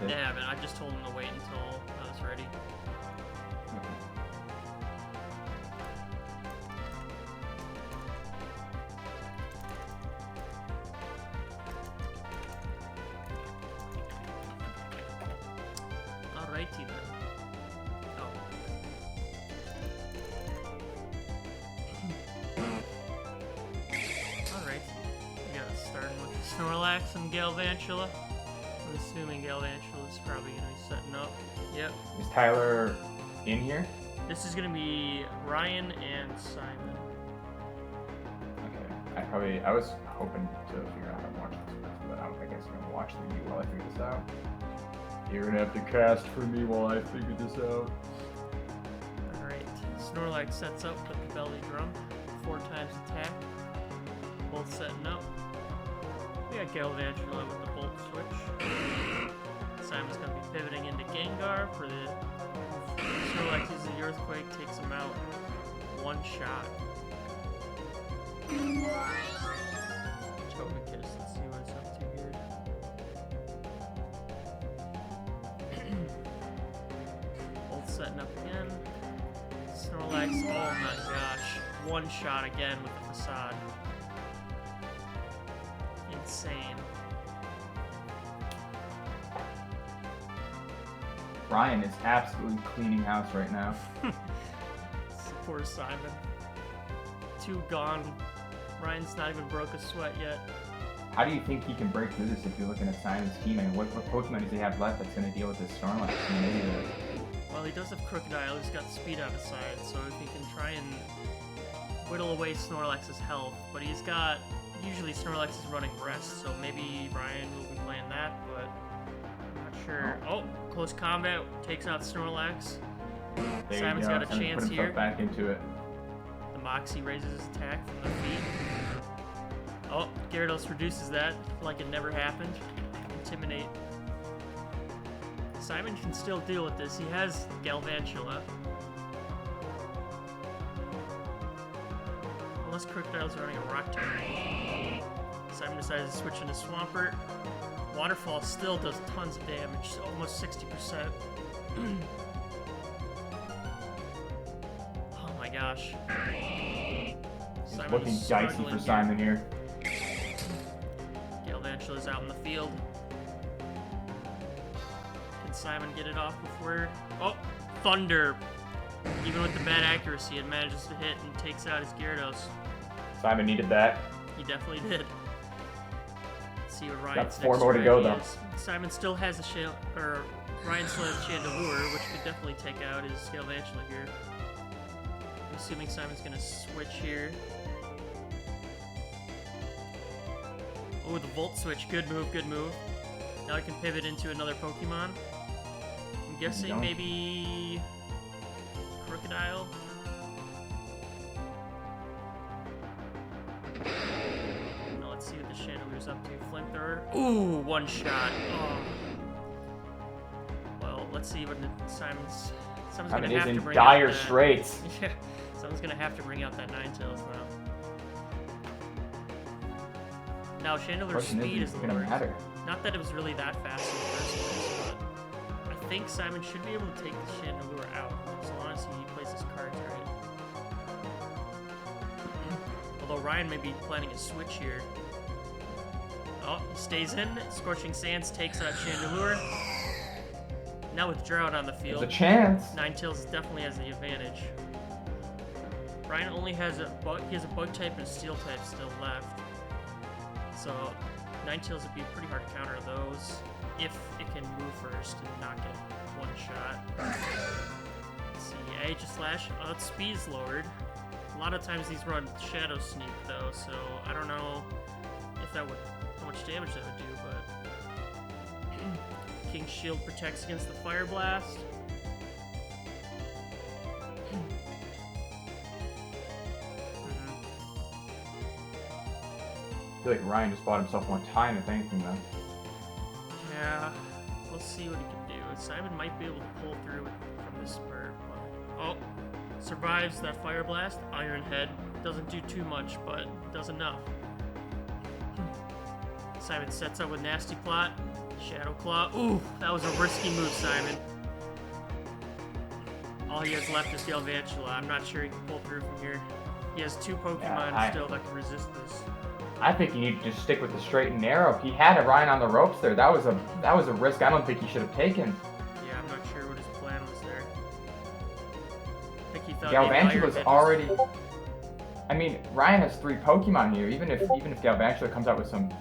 it. They haven't. I just told them to wait until I was ready. Alrighty then. Oh. Alright. We got starting with Snorlax and Galvantula. I'm assuming Galvantula is probably going to be setting up. Yep. Is Tyler in here? This is going to be Ryan and Simon. Okay. I was hoping to figure out how to watch this, but I don't think I'm going to watch you while I figure this out. You're going to have to cast for me while I figure this out. Alright. Snorlax sets up with the belly drum. 4 times attack. Both setting up. We got Galvantula with the Bolt Switch. Simon's going to be pivoting into Gengar for the Snorlax uses the Earthquake, takes him out. 1 shot. Togekiss, let's see what it's up to here. Bolt setting up again. Snorlax, oh my gosh. 1 shot again with the Facade. Insane. Ryan is absolutely cleaning house right now. Poor Simon. 2 gone. Ryan's not even broke a sweat yet. How do you think he can break through this if you're looking at Simon's team? And what Pokemon does he have left that's going to deal with this Snorlax? Well, he does have Crocodile. He's got speed out of side, so if he can try and whittle away Snorlax's health, but he's got... Usually Snorlax is running rest, so maybe Ryan will be playing that, but I'm not sure. Oh, close combat takes out Snorlax. Simon's got a chance here. Back into it. The Moxie raises his attack from the feet. Oh, Gyarados reduces that like it never happened. Intimidate. Simon can still deal with this. He has Galvantula. Unless Crocodile's running a Rock Tomb. Simon decides to switch into Swampert. Waterfall still does tons of damage, almost 60%. Oh my gosh. It's looking dicey for Simon here. Galvantula's out in the field. Can Simon get it off before... Oh! Thunder! Even with the bad accuracy, it manages to hit and takes out his Gyarados. Simon needed that. He definitely did. Let's see what Ryan's got 4 more to go, though. Simon still has Ryan still has Chandelure, which could definitely take out his Galvantula here. I'm assuming Simon's gonna switch here. Oh, the Volt Switch. Good move, good move. Now I can pivot into another Pokemon. I'm guessing maybe... Crocodile? Now let's see what the Chandelure's up to. Flamethrower. Ooh, 1 shot. Oh. Well, let's see what Simon's gonna have to bring dire out that. straits. Yeah, someone's gonna have to bring out that Ninetales now. Now Chandelure's speed is lowered. Not that it was really that fast in the first place, but I think Simon should be able to take the Chandelure out as long as he plays his cards right. Although Ryan may be planning a switch here. Oh, he stays in. Scorching Sands takes out Chandelure. Now with Drought on the field, there's a chance. Ninetales definitely has the advantage. Ryan only has a bug type and a steel type still left. So Ninetales would be pretty hard to counter those if it can move first and not get 1 shot. Let's see, Aegislash. Oh, its speed's lowered. A lot of times these run Shadow Sneak though, so I don't know if that would how much damage that would do, but King's Shield protects against the Fire Blast. I feel like Ryan just bought himself more time, if anything, though. Yeah, we'll see what he can do. Simon might be able to pull through from this spurt, but... Oh, survives that Fire Blast. Iron Head doesn't do too much, but does enough. Simon sets up with Nasty Plot. Shadow Claw. Ooh, that was a risky move, Simon. All he has left is Galvantula. I'm not sure he can pull through from here. He has 2 Pokemon still that can resist this. I think you need to just stick with the straight and narrow. He had a Ryan on the ropes there. That was a risk I don't think he should have taken. Yeah, I'm not sure what his plan was there. I think he thought Galvantula's already. I mean, Ryan has 3 Pokemon here. Even if Galvantula comes out with some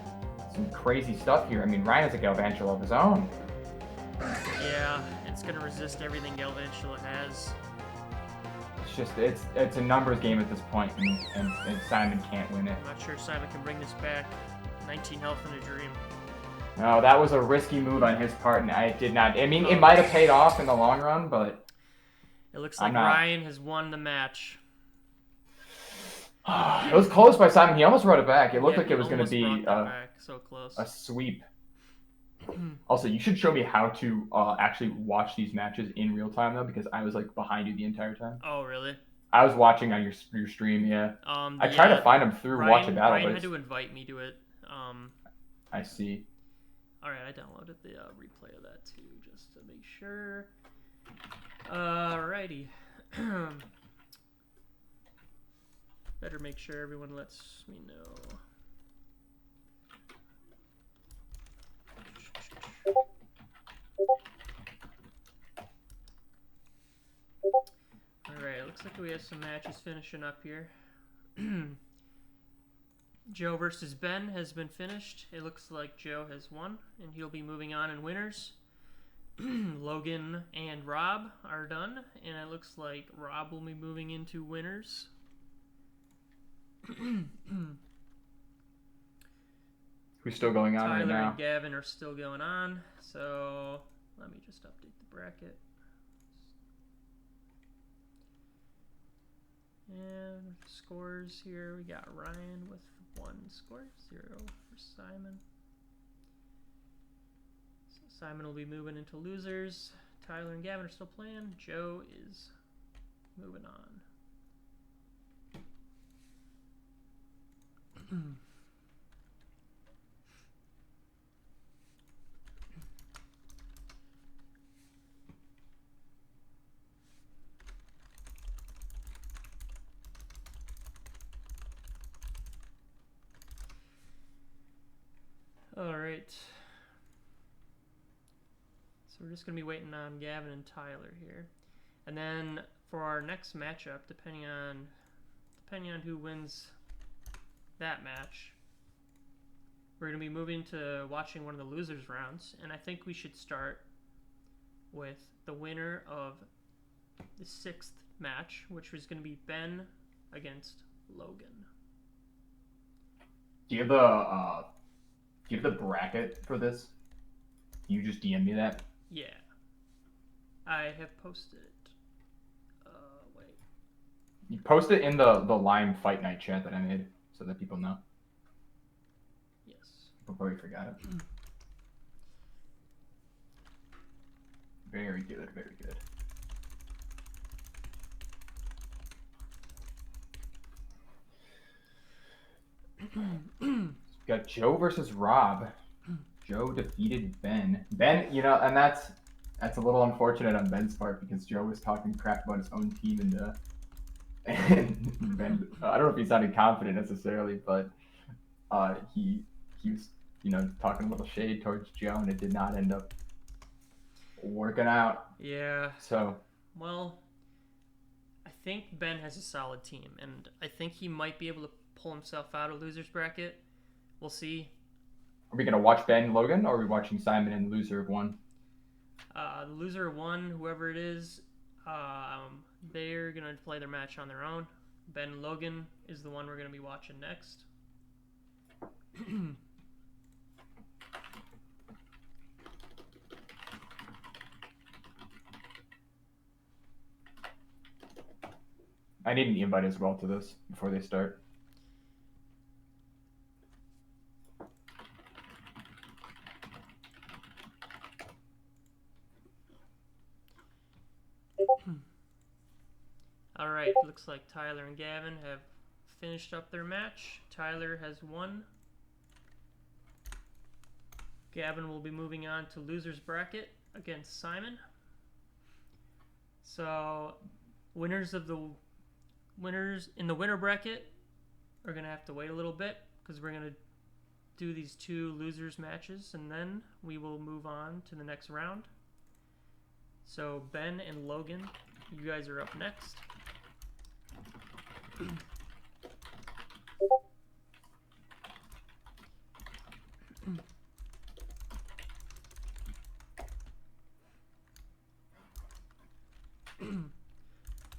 crazy stuff here, I mean, Ryan has a Galvantula of his own. Yeah, it's gonna resist everything Galvantula has. It's just it's a numbers game at this point, and Simon can't win it. I'm not sure Simon can bring this back. 19 health in a dream. No, that was a risky move on his part, and I did not. I mean, it might have paid off in the long run, but it looks like Ryan has won the match. It was close by Simon. He almost wrote it back. It looked like it was going to be so close. A sweep. Also, you should show me how to actually watch these matches in real time, though, because I was like behind you the entire time. Oh, really? I was watching on your stream, yeah. I tried to find them through Watch a Battle, Ryan but had to invite me to it. I see. All right, I downloaded the replay of that too, just to make sure. Alrighty. Better make sure everyone lets me know. Alright, looks like we have some matches finishing up here. Joe versus Ben has been finished. It looks like Joe has won, and he'll be moving on in winners. Logan and Rob are done, and it looks like Rob will be moving into winners. Who's still going on right now? Tyler and Gavin are still going on, so let me just update the bracket. And scores here, we got Ryan with 1 score, 0 for Simon. So Simon will be moving into losers. Tyler and Gavin are still playing. Joe is moving on. All right. So we're just going to be waiting on Gavin and Tyler here. And then for our next matchup, depending on who wins that match, we're going to be moving to watching one of the losers rounds, and I think we should start with the winner of the 6th match, which was going to be Ben against Logan. Do you have the bracket for this? You just DM me that? Yeah. I have posted it. Wait. You post it in the Lime Fight Night chat that I made so that people know. Yes. People probably forgot it. Very good, very good. Got Joe versus Rob. Joe defeated Ben. Ben, you know, and that's a little unfortunate on Ben's part because Joe was talking crap about his own team and Ben, I don't know if he sounded confident necessarily, but he was, you know, talking a little shade towards Joe, and it did not end up working out. Yeah. So. Well, I think Ben has a solid team, and I think he might be able to pull himself out of loser's bracket. We'll see. Are we gonna watch Ben Logan, or are we watching Simon and loser of 1? The loser of 1, whoever it is, they're gonna play their match on their own. Ben and Logan is the one we're gonna be watching next. I need an invite as well to this before they start. Alright, looks like Tyler and Gavin have finished up their match. Tyler has won. Gavin will be moving on to loser's bracket against Simon. So, winners in the winner bracket are gonna have to wait a little bit because we're gonna do these 2 losers matches, and then we will move on to the next round. So Ben and Logan, you guys are up next.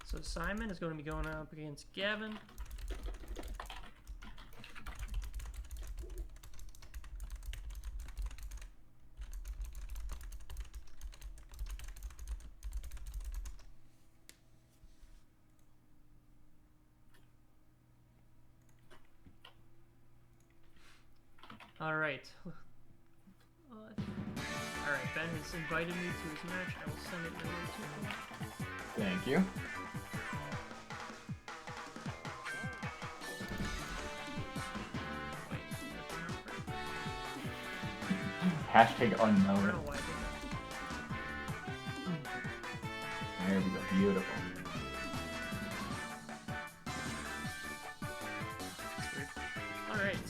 So Simon is going to be going up against Gavin. All right. Ben has invited me to his match. I will send it your way to him. Thank you. Hashtag I don't unknown. know why I did that. There we go. Beautiful. All right.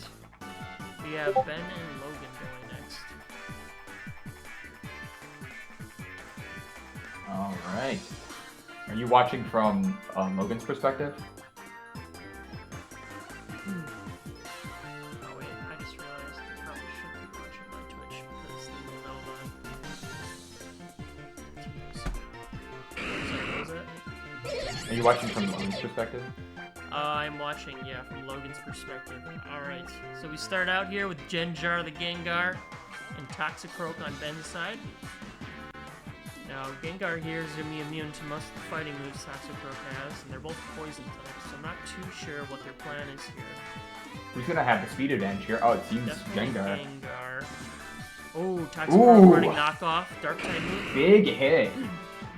We have Ben and Logan going next. All right. Are you watching from Logan's perspective? Oh wait, I just realized I probably shouldn't be watching my Twitch because they will know the teams. Sorry, what was that? Are you watching from Logan's perspective? I'm watching, yeah, from Logan's perspective. Alright, so we start out here with Genjar the Gengar and Toxicroak on Ben's side. Now, Gengar here is going to be immune to most of the fighting moves Toxicroak has, and they're both poison types, so I'm not too sure what their plan is here. Who's gonna have the speed advantage here? Oh, it seems Definitely Gengar. Gengar. Oh, Toxicroak Ooh. running knockoff, Dark type move. Big hit.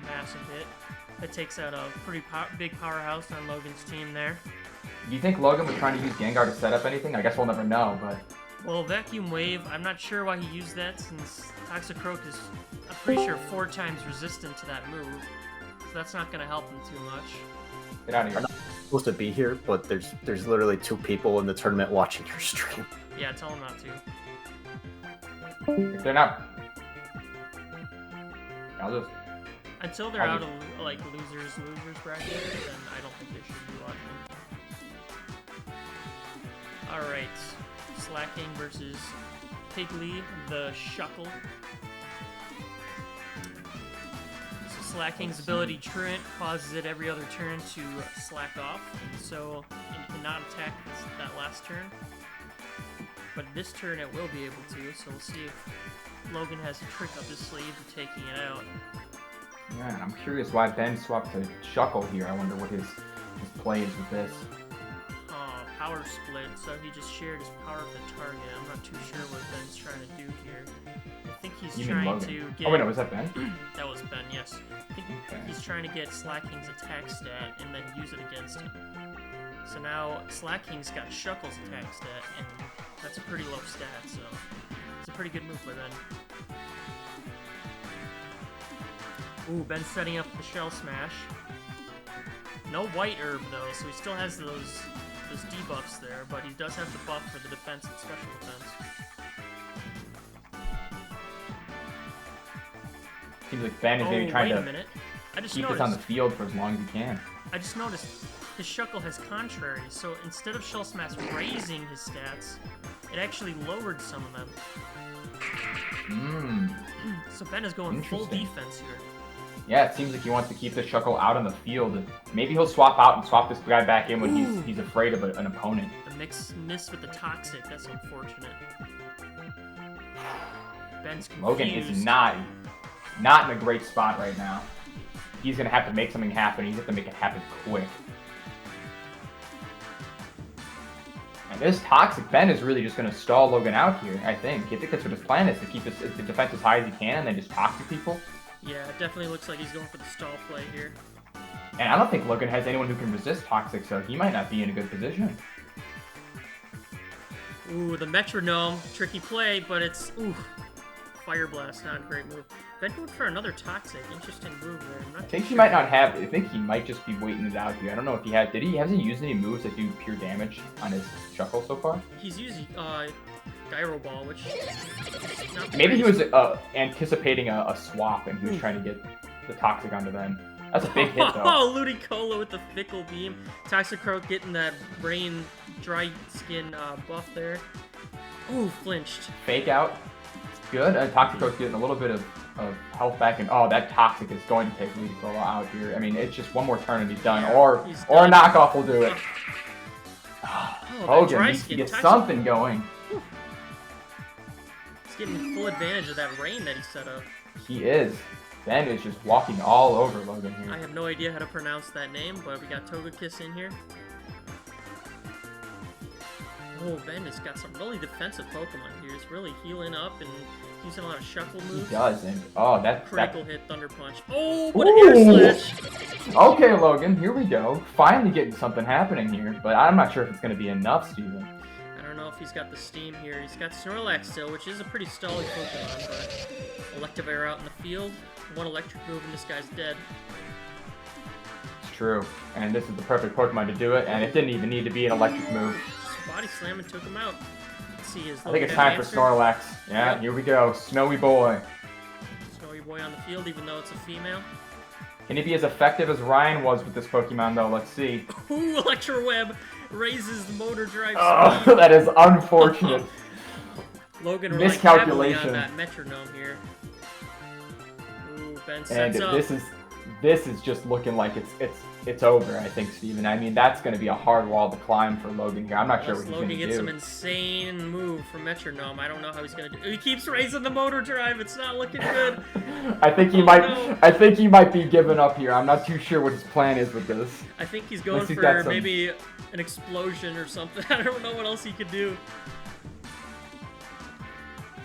Massive hit. That takes out a pretty big powerhouse on Logan's team there. Do you think Logan was trying to use Gengar to set up anything? I guess we'll never know, but... Well, Vacuum Wave, I'm not sure why he used that since Toxicroak is, I'm pretty sure, 4 times resistant to that move. So that's not going to help him too much. Get out of here. I'm not supposed to be here, but there's literally 2 people in the tournament watching your stream. Yeah, tell him not to. If they're not... I'll just... Until they're out of, like, losers bracket, then I don't think they should be watching. Alright. Slacking versus Piggly, the Shuckle. So Slacking's ability Truant causes it every other turn to slack off, so it cannot attack that last turn. But this turn it will be able to, so we'll see if Logan has a trick up his sleeve to taking it out. Yeah, and I'm curious why Ben swapped to Shuckle here. I wonder what his play is with this. Power split, so he just shared his power with the target. I'm not too sure what Ben's trying to do here. I think he's You mean trying Logan? to get... Oh wait, no, was that Ben? That was Ben, yes. I think Okay. he's trying to get Slacking's attack stat and then use it against him. So now Slacking's got Shuckle's attack stat, and that's a pretty low stat, so it's a pretty good move by Ben. Ooh, Ben's setting up the Shell Smash. No White Herb, though, so he still has those debuffs there, but he does have the buff for the defense and special defense. Seems like Ben is maybe trying to keep this on the field for as long as he can. I just noticed his Shuckle has contrary, so instead of Shell Smash raising his stats, it actually lowered some of them. So Ben is going full defense here. Yeah, it seems like he wants to keep the Shuckle out on the field. Maybe he'll swap out and swap this guy back in when he's afraid of an opponent. The miss with the Toxic, that's unfortunate. Ben's confused. Logan is not in a great spot right now. He's going to have to make something happen. He's going to have to make it happen quick. And this Toxic Ben is really just going to stall Logan out here, I think. I think that's what his plan is, to keep the defense as high as he can and then just Toxic people. Yeah, it definitely looks like he's going for the stall play here. And I don't think Logan has anyone who can resist Toxic, so he might not be in a good position. Ooh, the Metronome. Tricky play, but it's... Ooh. Fire Blast, not a great move. Ben going for another Toxic. Interesting move there. I'm not I too think he sure. might not have. I think he might just be waiting it out here. I don't know if he had. Hasn't he used any moves that do pure damage on his Shuckle so far? He's using Gyro Ball, which is not the Maybe he was greatest. anticipating a swap and he was trying to get the Toxic onto them. That's a big hit though. Oh, Ludicolo with the Fickle Beam. Toxicroak getting that Rain Dry Skin buff there. Ooh, flinched. Fake out. It's good. Toxicroak's getting a little bit of health back, and oh, that Toxic is going to take Ludicolo out here. I mean, it's just one more turn and he's done, or He's a done. knockoff will do it. Oh, that Hogan Dry needs to Skin. get Toxic- something going. He's getting full advantage of that rain that he set up. He is. Ben is just walking all over Logan here. I have no idea how to pronounce that name, but we got Togekiss in here. Oh, Ben has got some really defensive Pokemon here. He's really healing up and using a lot of Shuckle He moves. does, and oh, that. Critical hit, Thunder Punch. Oh, but an Air Slash! Okay, Logan, here we go. Finally getting something happening here, but I'm not sure if it's going to be enough, Steven. I don't know if he's got the steam here. He's got Snorlax still, which is a pretty stally Pokemon, but Electivire out in the field. One electric move and this guy's dead. It's true, and this is the perfect Pokemon to do it, and it didn't even need to be an electric move. Just body slam and took him out. Let's see his I think it's time for Snorlax. Yeah, Yep. here we go. Snowy boy. Snowy boy on the field, even though it's a female. Can he be as effective as Ryan was with this Pokemon, though? Let's see. Ooh, Electro Web raises the motor drive Oh, speed. that is unfortunate. Logan relying Miscalculation. heavily on that metronome here. Ooh, Ben And sets up. this is just looking like it's over, I think, Steven. I mean, that's going to be a hard wall to climb for Logan here. I'm not sure what Unless he's Logan going to gets some do. insane move from metronome. I don't know how he's gonna do. He keeps raising the motor drive. It's not looking good. I think he Oh, might. no. I think he might be giving up here. I'm not too sure what his plan is with this. I think he's going Unless he's got for some- maybe an explosion or something. I don't know what else he could do.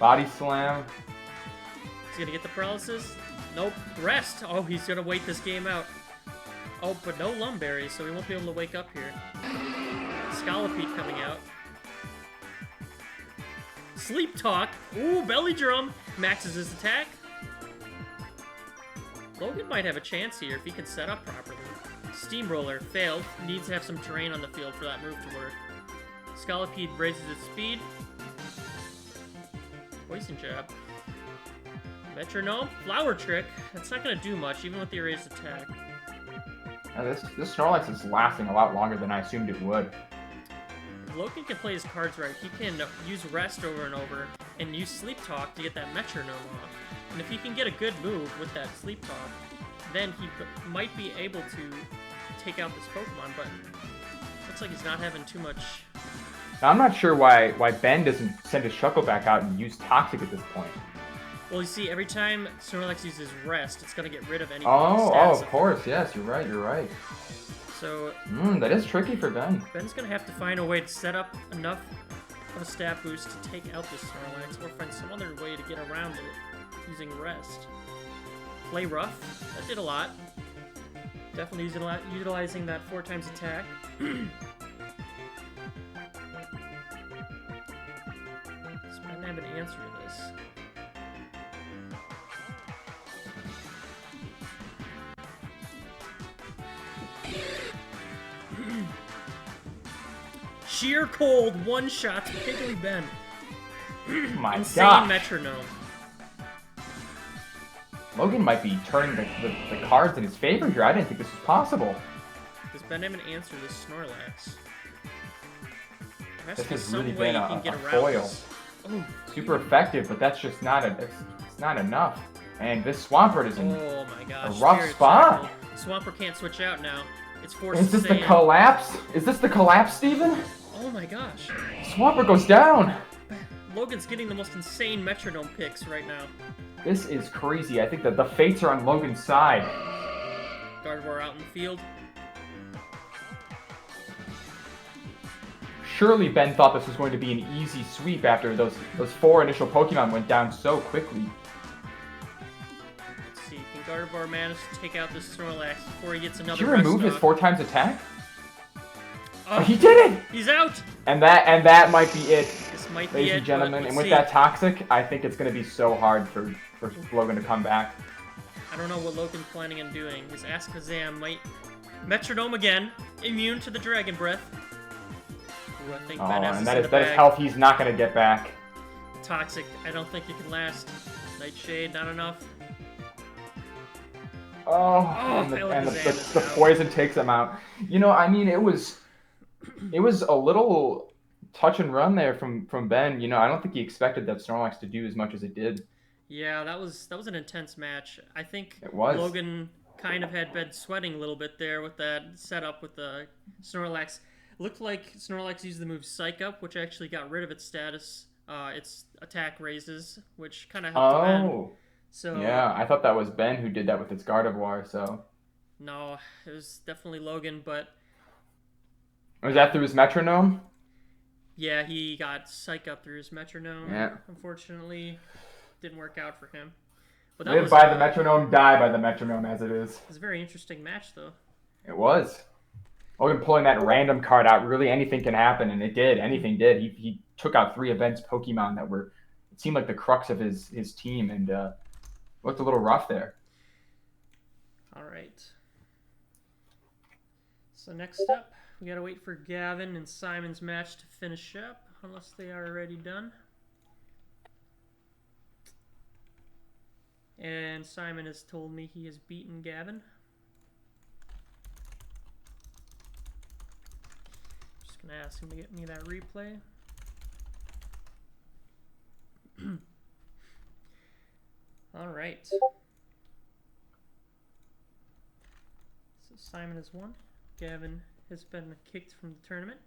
Body slam. He's gonna get the paralysis. Nope. Rest. Oh, he's gonna wait this game out. Oh, but no Lumberry, so he won't be able to wake up here. Scolipede coming out. Sleep Talk. Ooh, Belly Drum. Maxes his attack. Logan might have a chance here if he can set up properly. Steamroller. Failed. Needs to have some terrain on the field for that move to work. Scolipede raises its speed. Poison Jab. Metronome. Flower Trick. That's not going to do much, even with the erased attack. Now, this Snorlax is lasting a lot longer than I assumed it would. If Logan can play his cards right, he can use Rest over and over and use Sleep Talk to get that Metronome off. And if he can get a good move with that Sleep Talk, then he might be able to take out this Pokemon, but looks like he's not having too much. Now, I'm not sure why Ben doesn't send his Shuckle back out and use Toxic at this point. Well, you see, every time Snorlax uses Rest, it's going to get rid of any Oh, stats. of course, yes, you're right. So That is tricky for Ben. Ben's going to have to find a way to set up enough of a stat boost to take out this Snorlax, or find some other way to get around it using Rest. Play Rough, that did a lot. Definitely utilizing that 4 times attack. Does Ben have an answer to this? Sheer Cold one-shots Piggly Ben. My Insane gosh. metronome. Logan might be turning the cards in his favor here. I didn't think this was possible. Does Ben have an answer to this Snorlax? There has This to be has some really way been you a can get around foil. this. Oh, Super effective, but that's just not it's not enough. And this Swampert is in. oh my gosh. rough Spirit spot. Tackle. Swampert can't switch out now. It's forced Is to this stay the in. collapse? Is this the collapse, Steven? Oh my gosh. Swampert goes down. Logan's getting the most insane metronome picks right now. This is crazy. I think that the fates are on Logan's side. Gardevoir out in the field. Surely Ben thought this was going to be an easy sweep after those 4 initial Pokemon went down so quickly. Let's see, can Gardevoir manage to take out this Snorlax before he gets another Did you remove rest his off? 4 times attack? Oh, He did it! he's out! And that might be it. This might be ladies it, and gentlemen. but And let's with see. that Toxic, I think it's going to be so hard for Logan to come back. I don't know what Logan's planning on doing. His Askazam might... Metronome again. Immune to the Dragon Breath. Ooh, I think Oh, Ben has and this in the that is bag. health he's not going to get back. Toxic, I don't think it can last. Nightshade, not enough. Oh, Oh, and Alakazam is the out. poison takes him out. You know, I mean, it was a little touch and run there from Ben. You know, I don't think he expected that Snorlax to do as much as it did. Yeah, that was an intense match. I think It was. Logan kind of had been sweating a little bit there with that setup with the Snorlax. Looked like Snorlax used the move Psych Up, which actually got rid of its status. Its attack raises, which kind of helped Ben. Oh, So yeah, I thought that was Ben who did that with its Gardevoir. So no, it was definitely Logan, but was that through his metronome? yeah, he got Psych Up through his Metronome. Yeah. Unfortunately, didn't work out for him. But Live by the metronome, die by the metronome, as it is. It was a very interesting match, though. It was. Logan pulling that random card out, really anything can happen, and it did. Anything did. He took out 3 events Pokemon that were, it seemed like the crux of his team, and looked a little rough there. All right. So next up, we gotta wait for Gavin and Simon's match to finish up, unless they are already done. And Simon has told me he has beaten Gavin. Just gonna ask him to get me that replay. All right. So Simon has won. Gavin has been kicked from the tournament.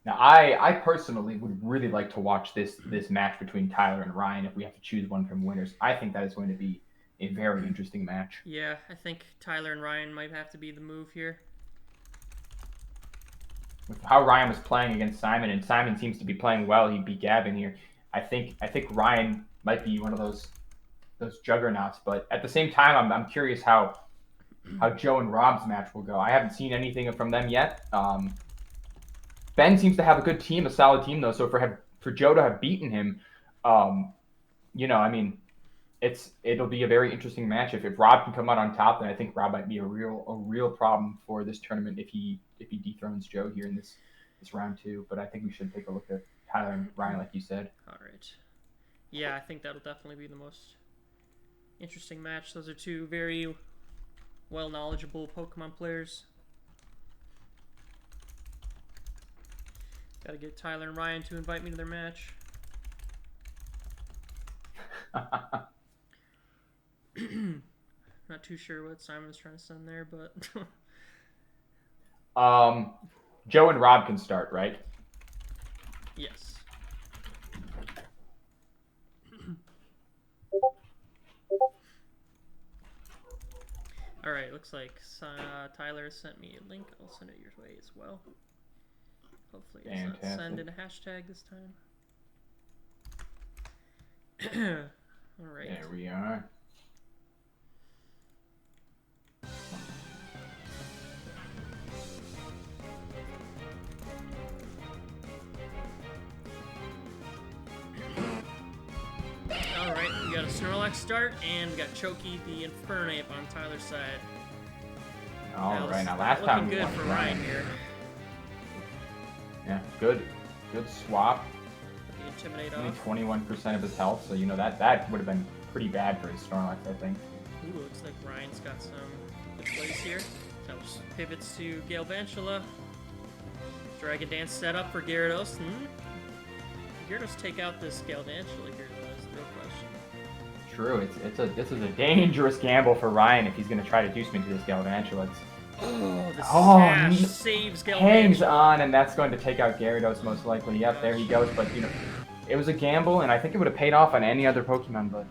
Now, I personally would really like to watch this match between Tyler and Ryan if we have to choose one from winners. I think that is going to be a very interesting match. Yeah, I think Tyler and Ryan might have to be the move here. With how Ryan was playing against Simon, and Simon seems to be playing well, he beat Gavin here. I think Ryan might be one of those juggernauts, but at the same time, I'm curious how Joe and Rob's match will go. I haven't seen anything from them yet. Ben seems to have a good team, a solid team though. So for Joe to have beaten him, you know, I mean, it'll be a very interesting match. If Rob can come out on top, then I think Rob might be a real problem for this tournament if he dethrones Joe here in this round 2. But I think we should take a look at Tyler and Ryan, like you said. All right. Yeah, I think that'll definitely be the most interesting match. Those are 2 very well knowledgeable Pokemon players. Gotta get Tyler and Ryan to invite me to their match. Not too sure what Simon was trying to send there, but Joe and Rob can start, right? yes. All right, looks like Tyler sent me a link. I'll send it your way as well. Hopefully it does not send in a hashtag this time. All right. There we are. All right, we got a Snorlax start, and we got Choki the Infernape on Tyler's side. All right, now last time looking we good won for Ryan here. Yeah, good swap. The Intimidate Only off. 21% of his health, so you know that would have been pretty bad for his Snorlax, I think. Ooh, looks like Ryan's got some good plays here. So pivots to Galvantula. Dragon Dance set up for Gyarados. Gyarados take out this Galvantula here, though, is the real question. True, this is a dangerous gamble for Ryan if he's going to try to do something to this Galvantula. Oh, the Oh, sash saves Galvantula. Hangs on, and that's going to take out Gyarados most likely. Yep, there he goes. But you know, it was a gamble, and I think it would have paid off on any other Pokemon, but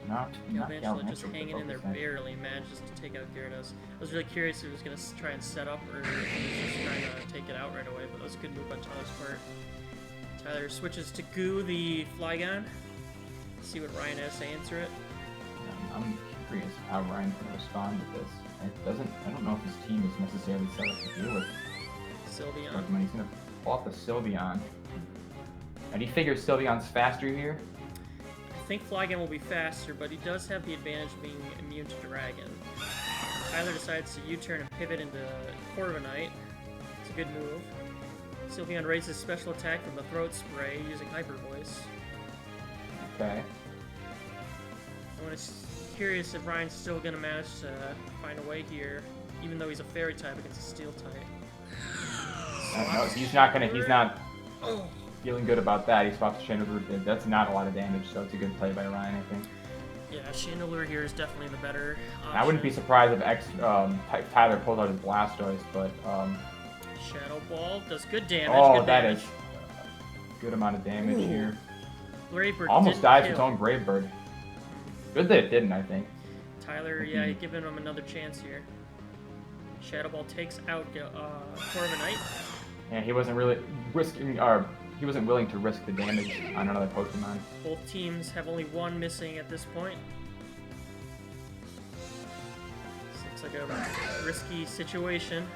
not Galvantula just with the hanging in there focus there. barely manages to take out Gyarados. I was really curious if he was going to try and set up or if he was just trying to take it out right away, but that was a good move on Tyler's part. Tyler switches to Goo, the Flygon. See what Ryan has to answer it. I'm curious how Ryan's going to respond to this. I don't know if his team is necessarily set up to deal with Sylveon. Pokemon. He's going to pull off the Sylveon. And he figures Sylveon's faster here. I think Flygon will be faster, but he does have the advantage of being immune to Dragon. Tyler decides to U-turn and pivot into Corviknight. It's a good move. Sylveon raises special attack from the Throat Spray using Hyper Voice. Okay. I'm curious if Ryan's still going to manage to find a way here, even though he's a Fairy type against a Steel type. No, he's not feeling good about that. He swaps to Chandelure. That's not a lot of damage, so it's a good play by Ryan, I think. Yeah, Chandelure here is definitely the better option. I wouldn't be surprised if Tyler pulls out his Blastoise, but Shadow Ball does good damage. oh, good that damage. is a good amount of damage here. Brave Bird Almost didn't dies kill. its own Brave Bird. Good that it didn't, I think. Tyler, yeah, giving him another chance here. Shadow Ball takes out Corviknight. Yeah, he wasn't really risking, or he wasn't willing to risk the damage on another Pokemon. Both teams have only one missing at this point. This looks like a risky situation.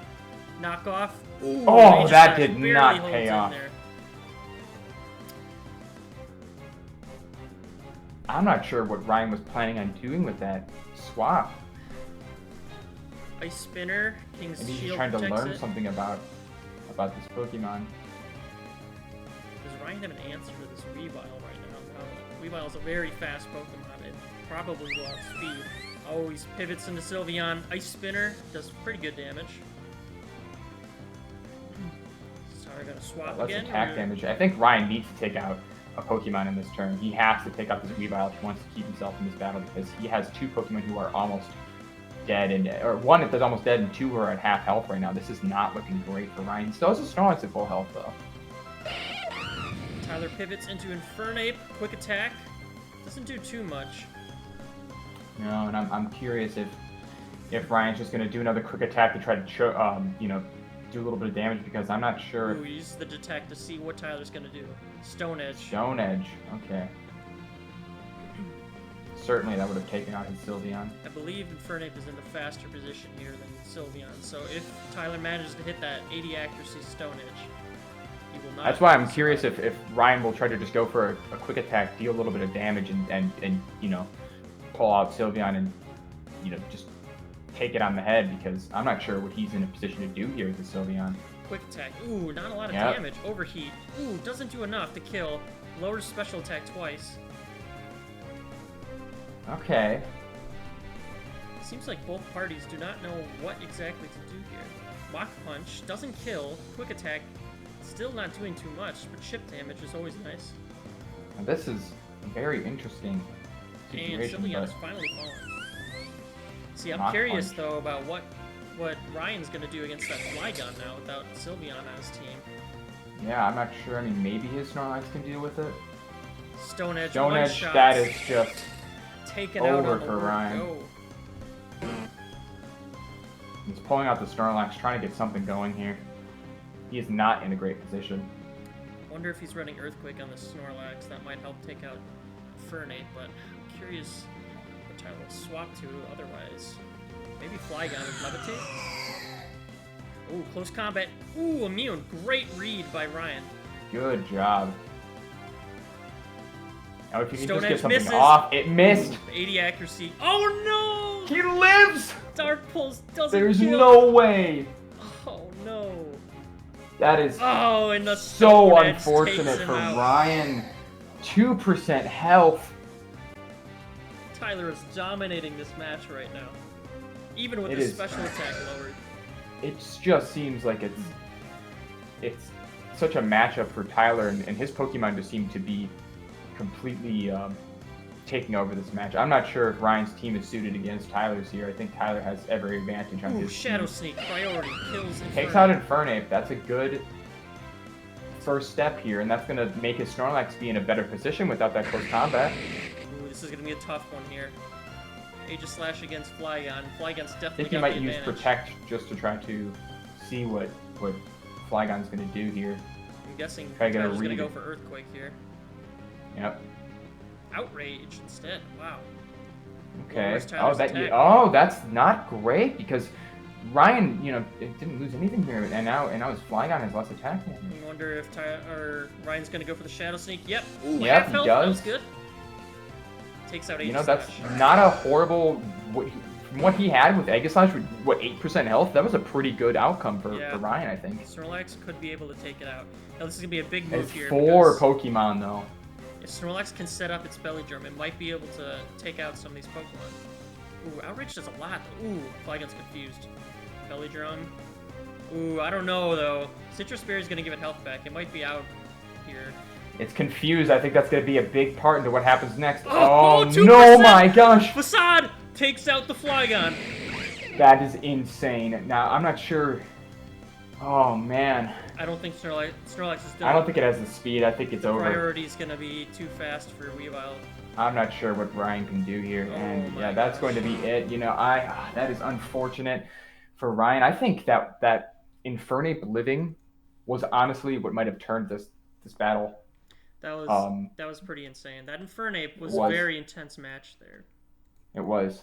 Knockoff. Ooh, Oh, that Aegis did barely not holds pay in off. there. I'm not sure what Ryan was planning on doing with that swap. Ice Spinner, King's Maybe he's Shield trying to protects learn it. something about this Pokemon. Does Ryan have an answer to this Weavile right now? Weavile is a very fast Pokemon. It probably will outspeed. Oh, he pivots into Sylveon. Ice Spinner does pretty good damage. Sorry, gonna swap Less again. attack damage. I think Ryan needs to take out a Pokemon in this turn. He has to take out this Weavile if he wants to keep himself in this battle, because he has two Pokemon who are almost dead, or one that's almost dead and two who are at half health right now. This is not looking great for Ryan. He still has a Snorlax at full health, though. Tyler pivots into Infernape. Quick attack. Doesn't do too much. No, and I'm curious if Ryan's just going to do another quick attack to try to show, do a little bit of damage, because I'm not sure. Ooh, use the detect to see what Tyler's gonna do. Stone Edge. Stone Edge, okay. Certainly that would have taken out his Sylveon. I believe Infernape is in the faster position here than Sylveon, so if Tyler manages to hit that 80 accuracy Stone Edge, he will not. That's why I'm curious if Ryan will try to just go for a quick attack, deal a little bit of damage, and pull out Sylveon and just take it on the head, because I'm not sure what he's in a position to do here with the Sylveon. Quick attack. Ooh, not a lot of Yep. damage. Overheat. Ooh, doesn't do enough to kill. Lowers special attack twice. Okay. Seems like both parties do not know what exactly to do here. Mach Punch doesn't kill. Quick attack, still not doing too much, but chip damage is always nice. Now, this is a very interesting And situation. Sylveon But is finally fallen. See, I'm Mach curious Punch. though about what Ryan's gonna do against that Flygon now without Sylveon on his team. yeah, I'm not sure. I mean, maybe his Snorlax can deal with it. Stone Edge, Stone one Edge, shot. that is just Taken out over on the for word Ryan. go. He's pulling out the Snorlax, trying to get something going here. He is not in a great position. Wonder if he's running Earthquake on the Snorlax. That might help take out Fernape, but I'm curious what Tyler will swap to otherwise. Maybe Flygon and Levitate? Ooh, close combat. Ooh, immune. Great read by Ryan. Good job. Now, if you can Stone just get Edge something misses. off, it missed. 80 accuracy. Oh no! He lives. Dark Pulse doesn't There's kill. no way. Oh no. That is Oh, and the so Stone Edge unfortunate takes him for out. Ryan. 2% health. Tyler is dominating this match right now. Even with It the is. special attack lowered. It just seems like it's such a matchup for Tyler, and his Pokemon just seem to be completely taking over this match. I'm not sure if Ryan's team is suited against Tyler's here. I think Tyler has every advantage on Ooh, his Shadow team. Sneak priority kills Inferno. Takes out Infernape. That's a good first step here, and that's going to make his Snorlax be in a better position without that close combat. Ooh, this is gonna be a tough one here. Aegis Slash against Flygon. Flygon's I definitely think he got might the use advantage. Protect just to try to see what Flygon's going to do here. I'm guessing Try to get a Tyler's gonna read. go for Earthquake here. Yep. Outrage instead. Wow. Okay. Lowers Oh, Tyler's attack. that's not great, because Ryan, it didn't lose anything here, and now his Flygon has less attack damage. I wonder if Ryan's gonna go for the Shadow Sneak. Yep. Ooh, Yep, half he health. does. That was good. Takes out Aegis That's Slash. not a horrible. From what he had with Aegis Slash, with 8% health, that was a pretty good outcome for Ryan, I think. Snorlax could be able to take it out. Now this is gonna be a big move It's here. 4 Pokemon though. If Snorlax can set up its Belly Drum, it might be able to take out some of these Pokemon. Ooh, Outrage does a lot. Ooh, Flygon's confused. Belly Drum. Ooh, I don't know though. Citrus Berry is gonna give it health back. It might be out here. It's confused. I think that's going to be a big part into what happens next. Oh, no, 2%! my gosh! Facade takes out the Flygon. That is insane. Now, I'm not sure. Oh, man. I don't think Snorlax is done. I don't think it has the speed. I think it's over. Priority is going to be too fast for Weavile. I'm not sure what Ryan can do here. And yeah, that's going to be it. That is unfortunate for Ryan. I think that Infernape living was honestly what might have turned this battle. That was pretty insane. That Infernape was a very intense match there. It was.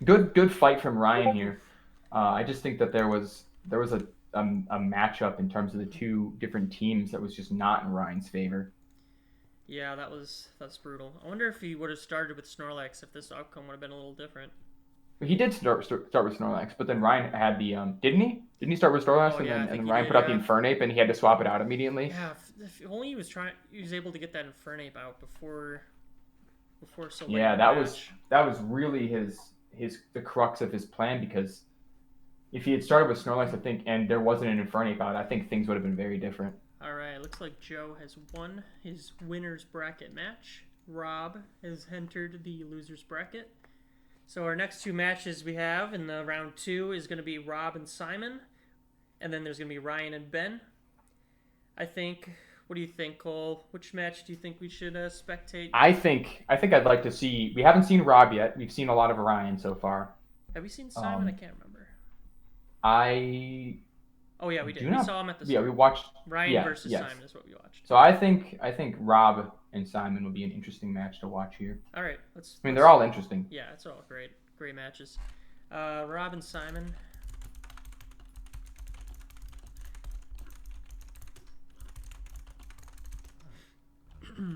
Good fight from Ryan here. I just think that there was a matchup in terms of the two different teams that was just not in Ryan's favor. Yeah, that's brutal. I wonder if he would have started with Snorlax, if this outcome would have been a little different. He did start with Snorlax, but then Ryan had the didn't he? Didn't he start with Snorlax and then Ryan put out the Infernape and he had to swap it out immediately? Yeah, if only he was able to get that Infernape out before so late. Yeah, that was really the crux of his plan, because if he had started with Snorlax, I think, and there wasn't an Infernape out, I think things would have been very different. All right, looks like Joe has won his winner's bracket match. Rob has entered the loser's bracket. So our next two matches we have in the round 2 is going to be Rob and Simon, and then there's going to be Ryan and Ben. What do you think, Cole? Which match do you think we should spectate? I think I'd like to see. We haven't seen Rob yet. We've seen a lot of Ryan so far. Have we seen Simon? I can't remember. Oh yeah, we did. We saw him at the. Yeah, we watched Ryan versus Simon is what we watched. So I think Rob and Simon will be an interesting match to watch here. All right, they're all interesting. Yeah, it's all great matches. Rob and Simon.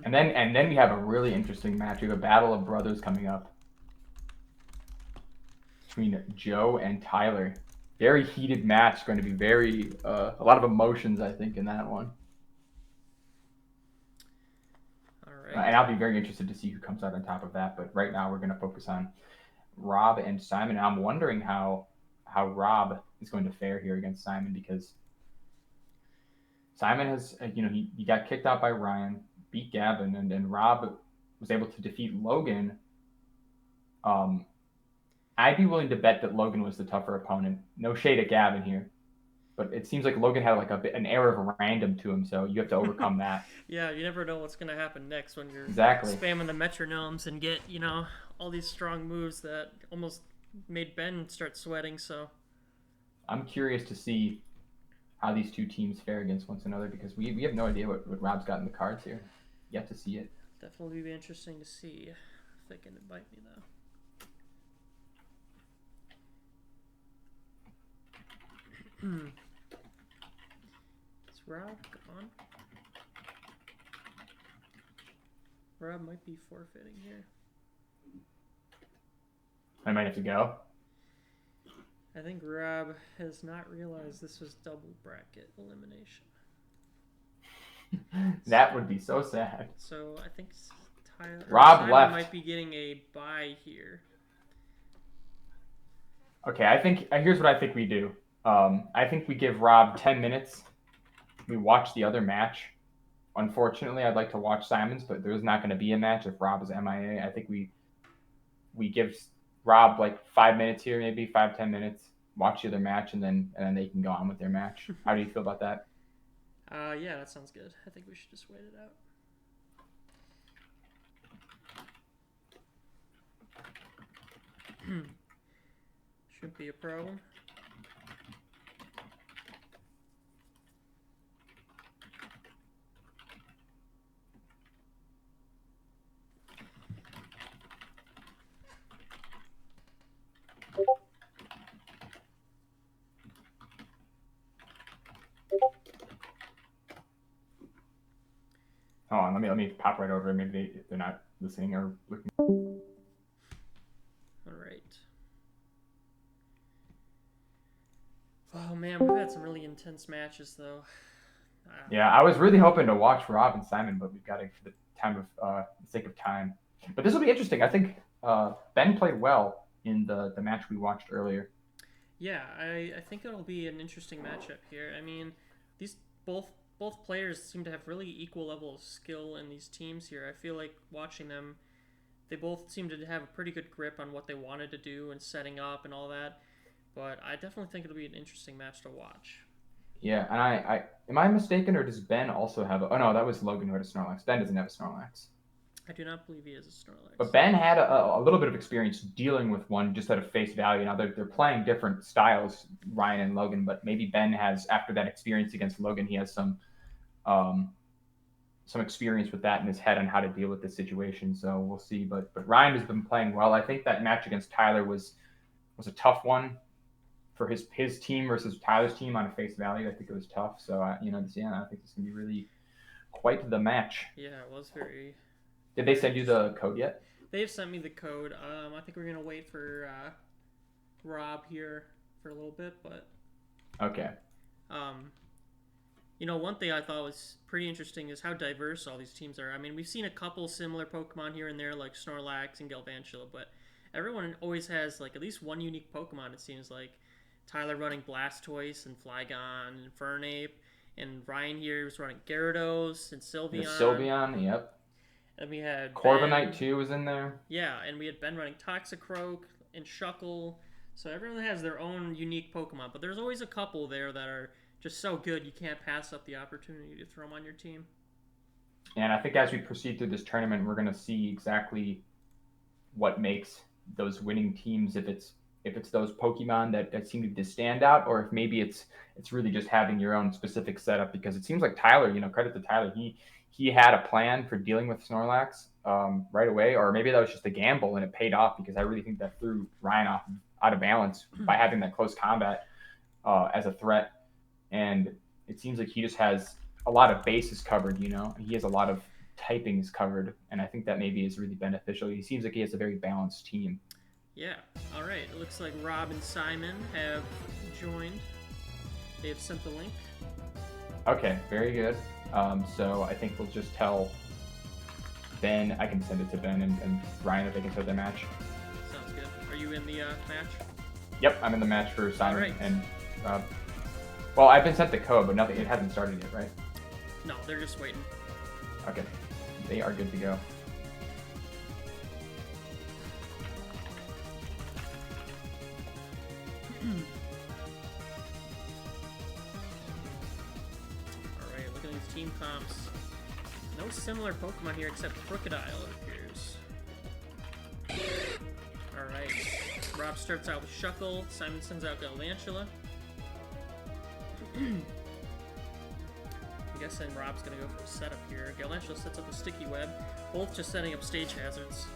And then we have a really interesting match. We have a battle of brothers coming up between Joe and Tyler. Very heated match. Going to be a lot of emotions, I think, in that one. All right. And I'll be very interested to see who comes out on top of that. But right now we're going to focus on Rob and Simon. And I'm wondering how Rob is going to fare here against Simon, because Simon has, he got kicked out by Ryan, beat Gavin, and then Rob was able to defeat Logan. I'd be willing to bet that Logan was the tougher opponent. No shade at Gavin here, but it seems like Logan had like an air of random to him, so you have to overcome that. Yeah, you never know what's gonna happen next when you're spamming the metronomes and get all these strong moves that almost made Ben start sweating. So I'm curious to see how these two teams fare against one another, because we have no idea what Rob's got in the cards here. Yet to see it. Definitely be interesting to see if they can invite me though. Is Rob gone? Rob might be forfeiting here. I might have to go. I think Rob has not realized this was double bracket elimination. That would be so sad. So I think Rob left. Might be getting a bye here. Okay, here's what I think we do. I think we give Rob 10 minutes. We watch the other match. Unfortunately, I'd like to watch Simon's, but there's not going to be a match if Rob is MIA. I think we give Rob like 5 minutes here, maybe 5-10 minutes. Watch the other match, and then they can go on with their match. How do you feel about that? Yeah, that sounds good. I think we should just wait it out. Shouldn't be a problem. Hold on, let me pop right over. Maybe they're not listening or looking. All right. Oh man, we've had some really intense matches though. Yeah, I was really hoping to watch Rob and Simon, but we've got to for the sake of time. But this will be interesting. I think Ben played well in the match we watched earlier. Yeah, I think it'll be an interesting matchup here. I mean, these both players seem to have really equal level of skill in these teams here. I feel like watching them, they both seem to have a pretty good grip on what they wanted to do and setting up and all that. But I definitely think it'll be an interesting match to watch. Yeah, and I am I mistaken, or does Ben also have a... Oh, no, that was Logan who had a Snorlax. Ben doesn't have a Snorlax. I do not believe he has a Snorlax. But Ben had a little bit of experience dealing with one just at a face value. Now, they're playing different styles, Ryan and Logan, but maybe Ben has, after that experience against Logan, he has some experience with that in his head on how to deal with this situation. So we'll see. But Ryan has been playing well. I think that match against Tyler was a tough one for his team versus Tyler's team on a face value. I think it was tough. So I think this is going to be really quite the match. Yeah, it was very. Did they send you the code yet? They've sent me the code. I think we're gonna wait for Rob here for a little bit, but okay. One thing I thought was pretty interesting is how diverse all these teams are. I mean, we've seen a couple similar Pokemon here and there, like Snorlax and Galvantula, but everyone always has like at least one unique Pokemon. It seems like Tyler running Blastoise and Flygon and Fernape, and Ryan here was running Gyarados and Sylveon. Sylveon, yep. And we had Corviknight too was in there. Yeah, and we had Ben running Toxicroak and Shuckle. So everyone has their own unique Pokemon, but there's always a couple there that are just so good you can't pass up the opportunity to throw them on your team. And I think as we proceed through this tournament, we're going to see exactly what makes those winning teams. If it's those Pokemon that seem to stand out, or if maybe it's really just having your own specific setup. Because it seems like Tyler, credit to Tyler, he had a plan for dealing with Snorlax right away, or maybe that was just a gamble and it paid off, because I really think that threw Ryan out of balance by having that close combat as a threat. And it seems like he just has a lot of bases covered, he has a lot of typings covered, and I think that maybe is really beneficial. He seems like he has a very balanced team. Yeah, all right. It looks like Rob and Simon have joined. They have sent the link. Okay, very good. So I think we'll just tell Ben, I can send it to Ben and Ryan if they can start their match. Sounds good. Are you in the match? Yep, I'm in the match for Simon right. and Rob. Well, I've been sent the code, but it hasn't started yet, right? No, they're just waiting. Okay, they are good to go. Alright, look at these team comps. No similar Pokemon here except Crocodile, it appears. Alright, Rob starts out with Shuckle, Simon sends out Galvantula. I'm guessing Rob's gonna go for a setup here. Galvantula sets up a Sticky Web, both just setting up stage hazards.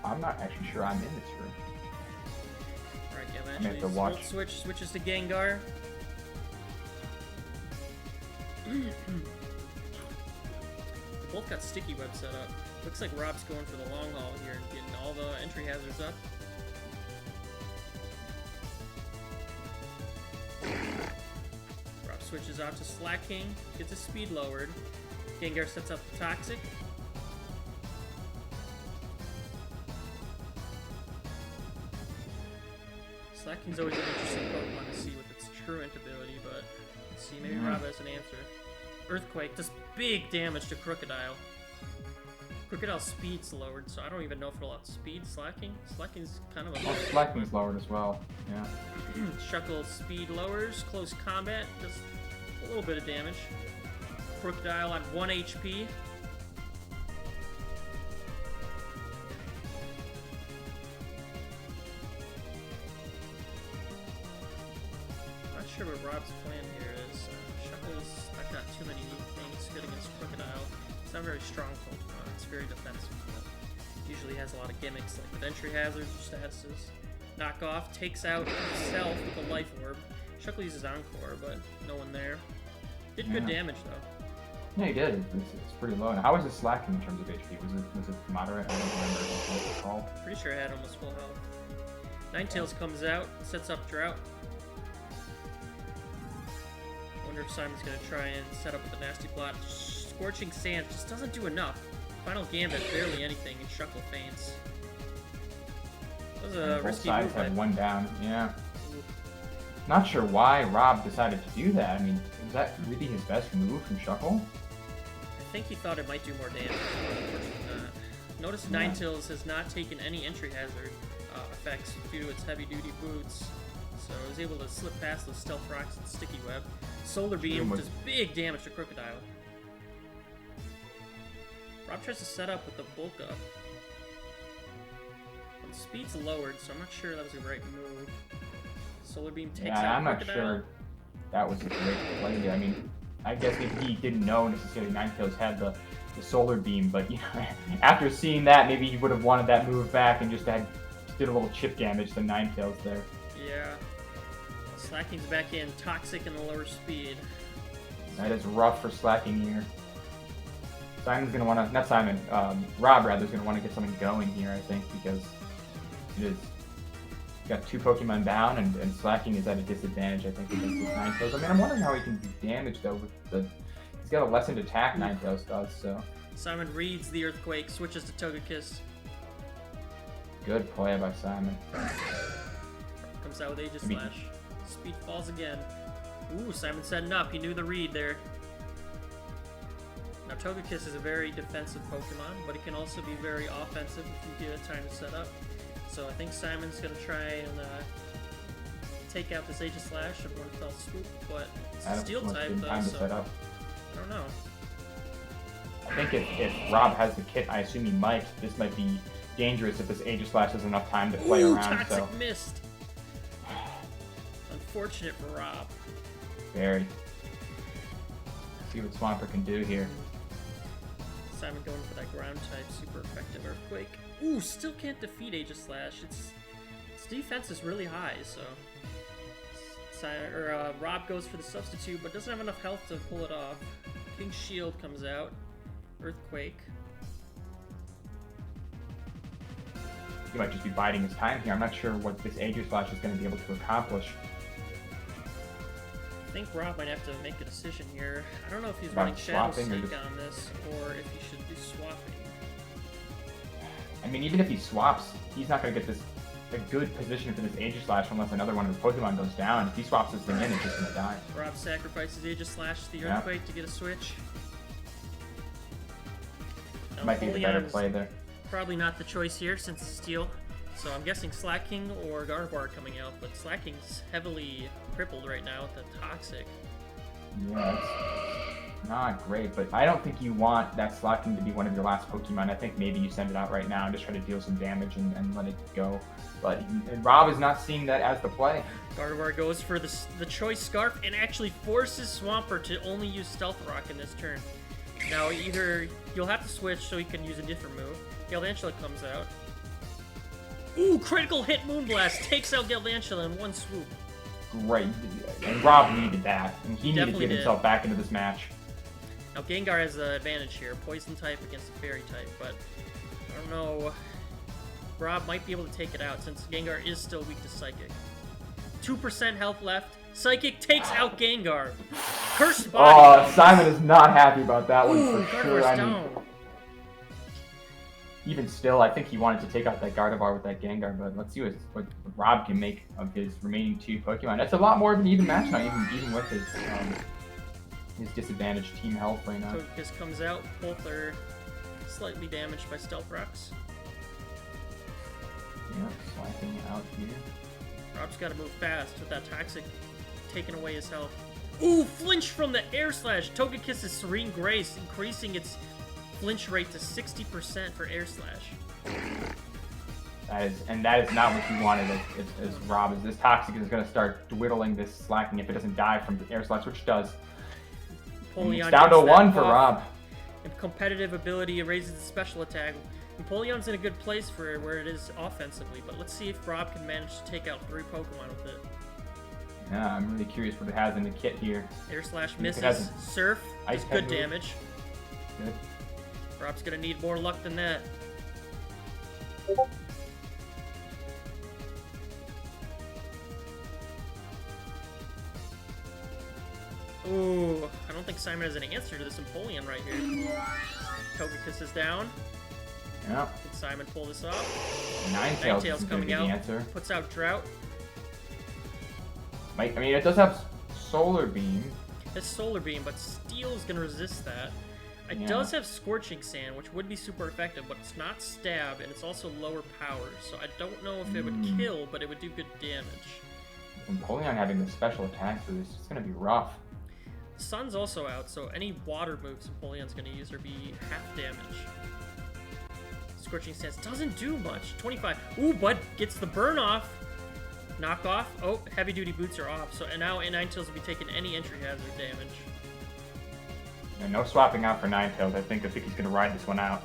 I'm not actually sure I'm in this room. Alright, I'm gonna have to Galvantula watch. switches to Gengar. They both got Sticky Web set up. Looks like Rob's going for the long haul here and getting all the entry hazards up. Rob switches out to Slacking, gets his speed lowered. Gengar sets up the Toxic. Slacking's always an interesting Pokemon to see with its Truant ability, but let's see, maybe Rob has an answer. Earthquake does big damage to Crocodile. Crocodile's speed's lowered, so I don't even know if it'll outspeed Slacking. Slacking's kind of a... Oh, Slacking's lowered as well, yeah. Shuckle's speed lowers, close combat, does a little bit of damage. Crocodile on 1 HP. Not sure what Rob's plan here is. Shuckle's not got too many things good against Crocodile. It's not a very strong Pokemon, it's very defensive, but usually has a lot of gimmicks like with entry hazards or statuses. Knockoff takes out himself with a Life Orb. Shuckle uses Encore, but no one there. Did good damage though. Yeah, he did. It's pretty low. And how was his slacking in terms of HP? Was it moderate? I don't remember what it's called. Pretty sure it had almost full health. Ninetales comes out, sets up Drought. Wonder if Simon's gonna try and set up with a nasty plot. Scorching Sand just doesn't do enough. Final Gambit, barely anything, and Shuckle faints. That was a risky both move. sides had one down, yeah. Not sure why Rob decided to do that. I mean, was that really his best move from Shuckle? I think he thought it might do more damage, but unfortunately not. Notice Ninetales has not taken any entry hazard effects due to its heavy-duty boots, so it was able to slip past those Stealth Rocks and Sticky Web. Solar Beam does big damage to Crocodile. Rob tries to set up with the Bulk Up. But the speed's lowered, so I'm not sure that was a right move. Solar Beam takes out I'm not Crocodile. sure that was a great play. I mean, I guess maybe he didn't know necessarily Ninetales had the Solar Beam, but you know, after seeing that, maybe he would have wanted that move back and just did a little chip damage to Ninetales there. Yeah. Slacking's back in, Toxic and the lower speed. That is rough for Slacking here. Simon's gonna want to, not Simon, Rob rather is gonna want to get something going here, I think, because it is got two Pokemon down and Slacking is at a disadvantage, I think, against this Ninetales. I mean, I'm wondering how he can do damage though with the. He's got a lessened attack, Ninetales does, so. Simon reads the Earthquake, switches to Togekiss. Good play by Simon. Comes out with Aegis Slash. Speed falls again. Ooh, Simon setting up. He knew the read there. Now, Togekiss is a very defensive Pokemon, but it can also be very offensive if you give it time to set up. So I think Simon's going to try and take out this Aegis Slash in one fell swoop, but it's a Steel type though, so I don't know. I think if Rob has the kit, I assume he might. This might be dangerous if this Aegis Slash has enough time to play around. Toxic missed. Unfortunate for Rob. Very. See what Swampert can do here. Simon going for that ground type, super effective Earthquake. Ooh, still can't defeat Aegis Slash. Its defense is really high, so Rob goes for the substitute, but doesn't have enough health to pull it off. King's Shield comes out. Earthquake. He might just be biding his time here. I'm not sure what this Aegis Slash is going to be able to accomplish. I think Rob might have to make a decision here. I don't know if he's running Shadow Sneak on this, or if he should be swapping. I mean, even if he swaps, he's not going to get a good position for this Aegis Slash unless another one of his Pokemon goes down. If he swaps this thing in, it's just going to die. Rob sacrifices Aegis Slash to the Earthquake to get a switch. Now, might be the better play there. Probably not the choice here since it's Steel. So I'm guessing Slacking or Gardevoir coming out, but Slacking's heavily crippled right now with the Toxic. Yeah, it's not great, but I don't think you want that Slacking to be one of your last Pokemon. I think maybe you send it out right now and just try to deal some damage and let it go. But Rob is not seeing that as the play. Gardevoir goes for the choice Scarf and actually forces Swampert to only use Stealth Rock in this turn. Now either you'll have to switch so he can use a different move. Galvantula comes out. Ooh, critical hit Moonblast takes out Galvantula in one swoop. Great. And Rob needed that. And he needed Definitely to get himself back into this match. Now Gengar has the advantage here. Poison type against the Fairy type, but I don't know. Rob might be able to take it out since Gengar is still weak to Psychic. 2% health left. Psychic takes out Gengar. Cursed Body. Oh, Simon is not happy about that one for sure. I mean, even still, I think he wanted to take out that Gardevoir with that Gengar, but let's see what Rob can make of his remaining two Pokemon. That's a lot more of an even match now, even with his disadvantaged team health right now. Togekiss comes out. Both are slightly damaged by Stealth Rocks. Yep, slacking out here. Rob's got to move fast with that Toxic taking away his health. Ooh, flinch from the Air Slash. Togekiss's Serene Grace increasing its flinch rate to 60% for Air Slash. That is not what you wanted as Rob. As this Toxic is going to start dwindling this Slacking if it doesn't die from the Air Slash, which does. It's down to 1 for Rob. And competitive ability, it raises the special attack. Empoleon's in a good place for where it is offensively, but let's see if Rob can manage to take out 3 Pokemon with it. Yeah, I'm really curious what it has in the kit here. Air slash It has misses. Surf ice is good pen move. damage. Good. Rob's gonna need more luck than that. Ooh, I don't think Simon has an answer to this Empoleon right here. Togekiss is down. Yeah. Can Simon pull this off? Ninetales Ninetales is going to coming be the out. answer. Puts out Drought. I mean, it does have Solar Beam. It's Solar Beam, but Steel is gonna resist that. It Yeah. does have Scorching Sand, which would be super effective, but it's not Stab, and it's also lower power, so I don't know if it would kill, but it would do good damage. Empoleon having the special attack boost, it's going to be rough. Sun's also out, so any water moves Empoleon's gonna use are be half damage. Scorching Sands doesn't do much. 25. Ooh, Bud gets the burn off. Knock off. Oh, heavy duty boots are off. So and now Ninetales will be taking any entry hazard damage. And no swapping out for Ninetales. I think he's going to ride this one out.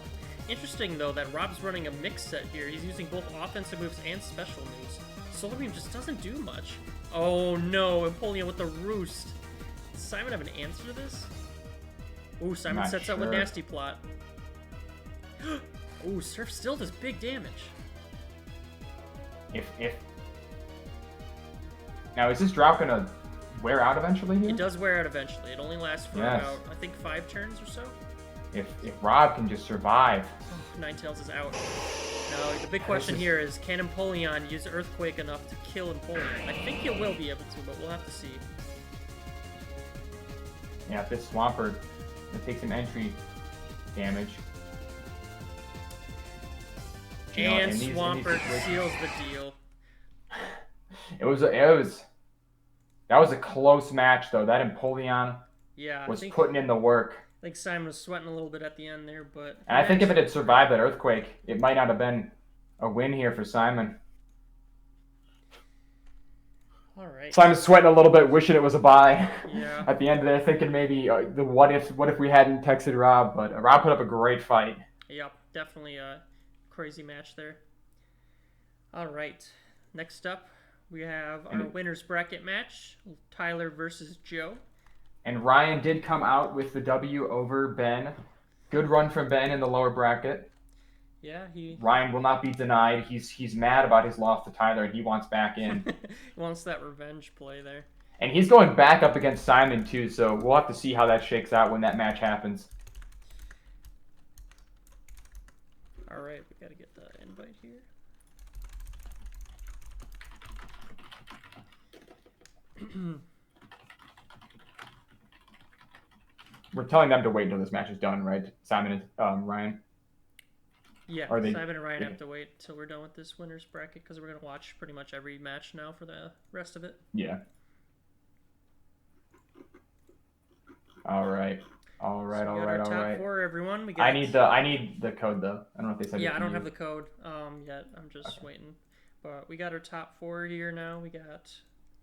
Interesting though that Rob's running a mix set here. He's using both offensive moves and special moves. Solar Beam just doesn't do much. Oh no, Empoleon with the roost. Does Simon have an answer to this? Ooh, Simon Not sets up with sure. Nasty Plot. Ooh, Surf still does big damage. If now, is this drought going to wear out eventually here? It does wear out eventually. It only lasts for Yes. about, I think, 5 turns or so. If Rob can just survive. Oh, Ninetales is out. Now, the big question here is, can Empoleon use Earthquake enough to kill Empoleon? I think it will be able to, but we'll have to see. Yeah, if this Swampert takes some entry damage. You know, And in these Swampert situations- seals the deal. That was a close match though. That Empoleon Yeah, was I think putting in the work. Simon was sweating a little bit at the end there, but... And I think if it had survived that earthquake, it might not have been a win here for Simon. Alright. Simon's sweating a little bit, wishing it was a bye. Yeah. At the end there, thinking maybe the what if we hadn't texted Rob, but Rob put up a great fight. Yep, definitely a crazy match there. Alright, next up, we have our winner's bracket match, Tyler versus Joe. And Ryan did come out with the W over Ben. Good run from Ben in the lower bracket. Yeah, he Ryan will not be denied. He's mad about his loss to Tyler, and he wants back in. wants that revenge play there. And he's going back up against Simon, too, so we'll have to see how that shakes out when that match happens. Alright, we gotta get the invite here. We're telling them to wait until this match is done, right? Simon and Ryan? Yeah, Are they- Simon and Ryan have to wait till we're done with this winner's bracket because we're gonna watch pretty much every match now for the rest of it. Yeah. All right. So we got our top 4, everyone. We got... I need the code though. I don't know if they said. Yeah, I don't have the code yet. I'm just waiting. But we got our top 4 here now. We got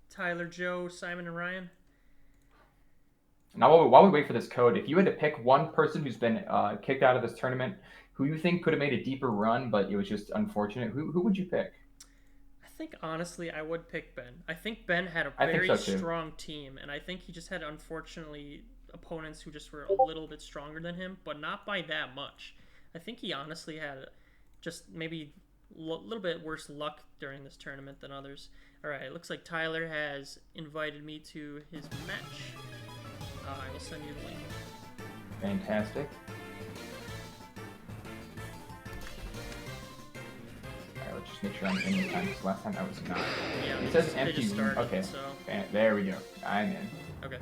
Tyler, Joe, Simon, and Ryan. Now, while we wait for this code, if you had to pick one person who's been kicked out of this tournament, who you think could have made a deeper run, but it was just unfortunate, who would you pick? I think, honestly, I would pick Ben. I think Ben had a I think very so, too. strong team, and I think he just had, unfortunately, opponents who just were a little bit stronger than him, but not by that much. I think he honestly had just maybe a little bit worse luck during this tournament than others. All right, it looks like Tyler has invited me to his match. I will send you the link. Fantastic. Alright, let's just make sure I'm in the time, because last time I was not. Yeah, It they says just empty room. started, Okay. so... There we go. I'm in. Okay.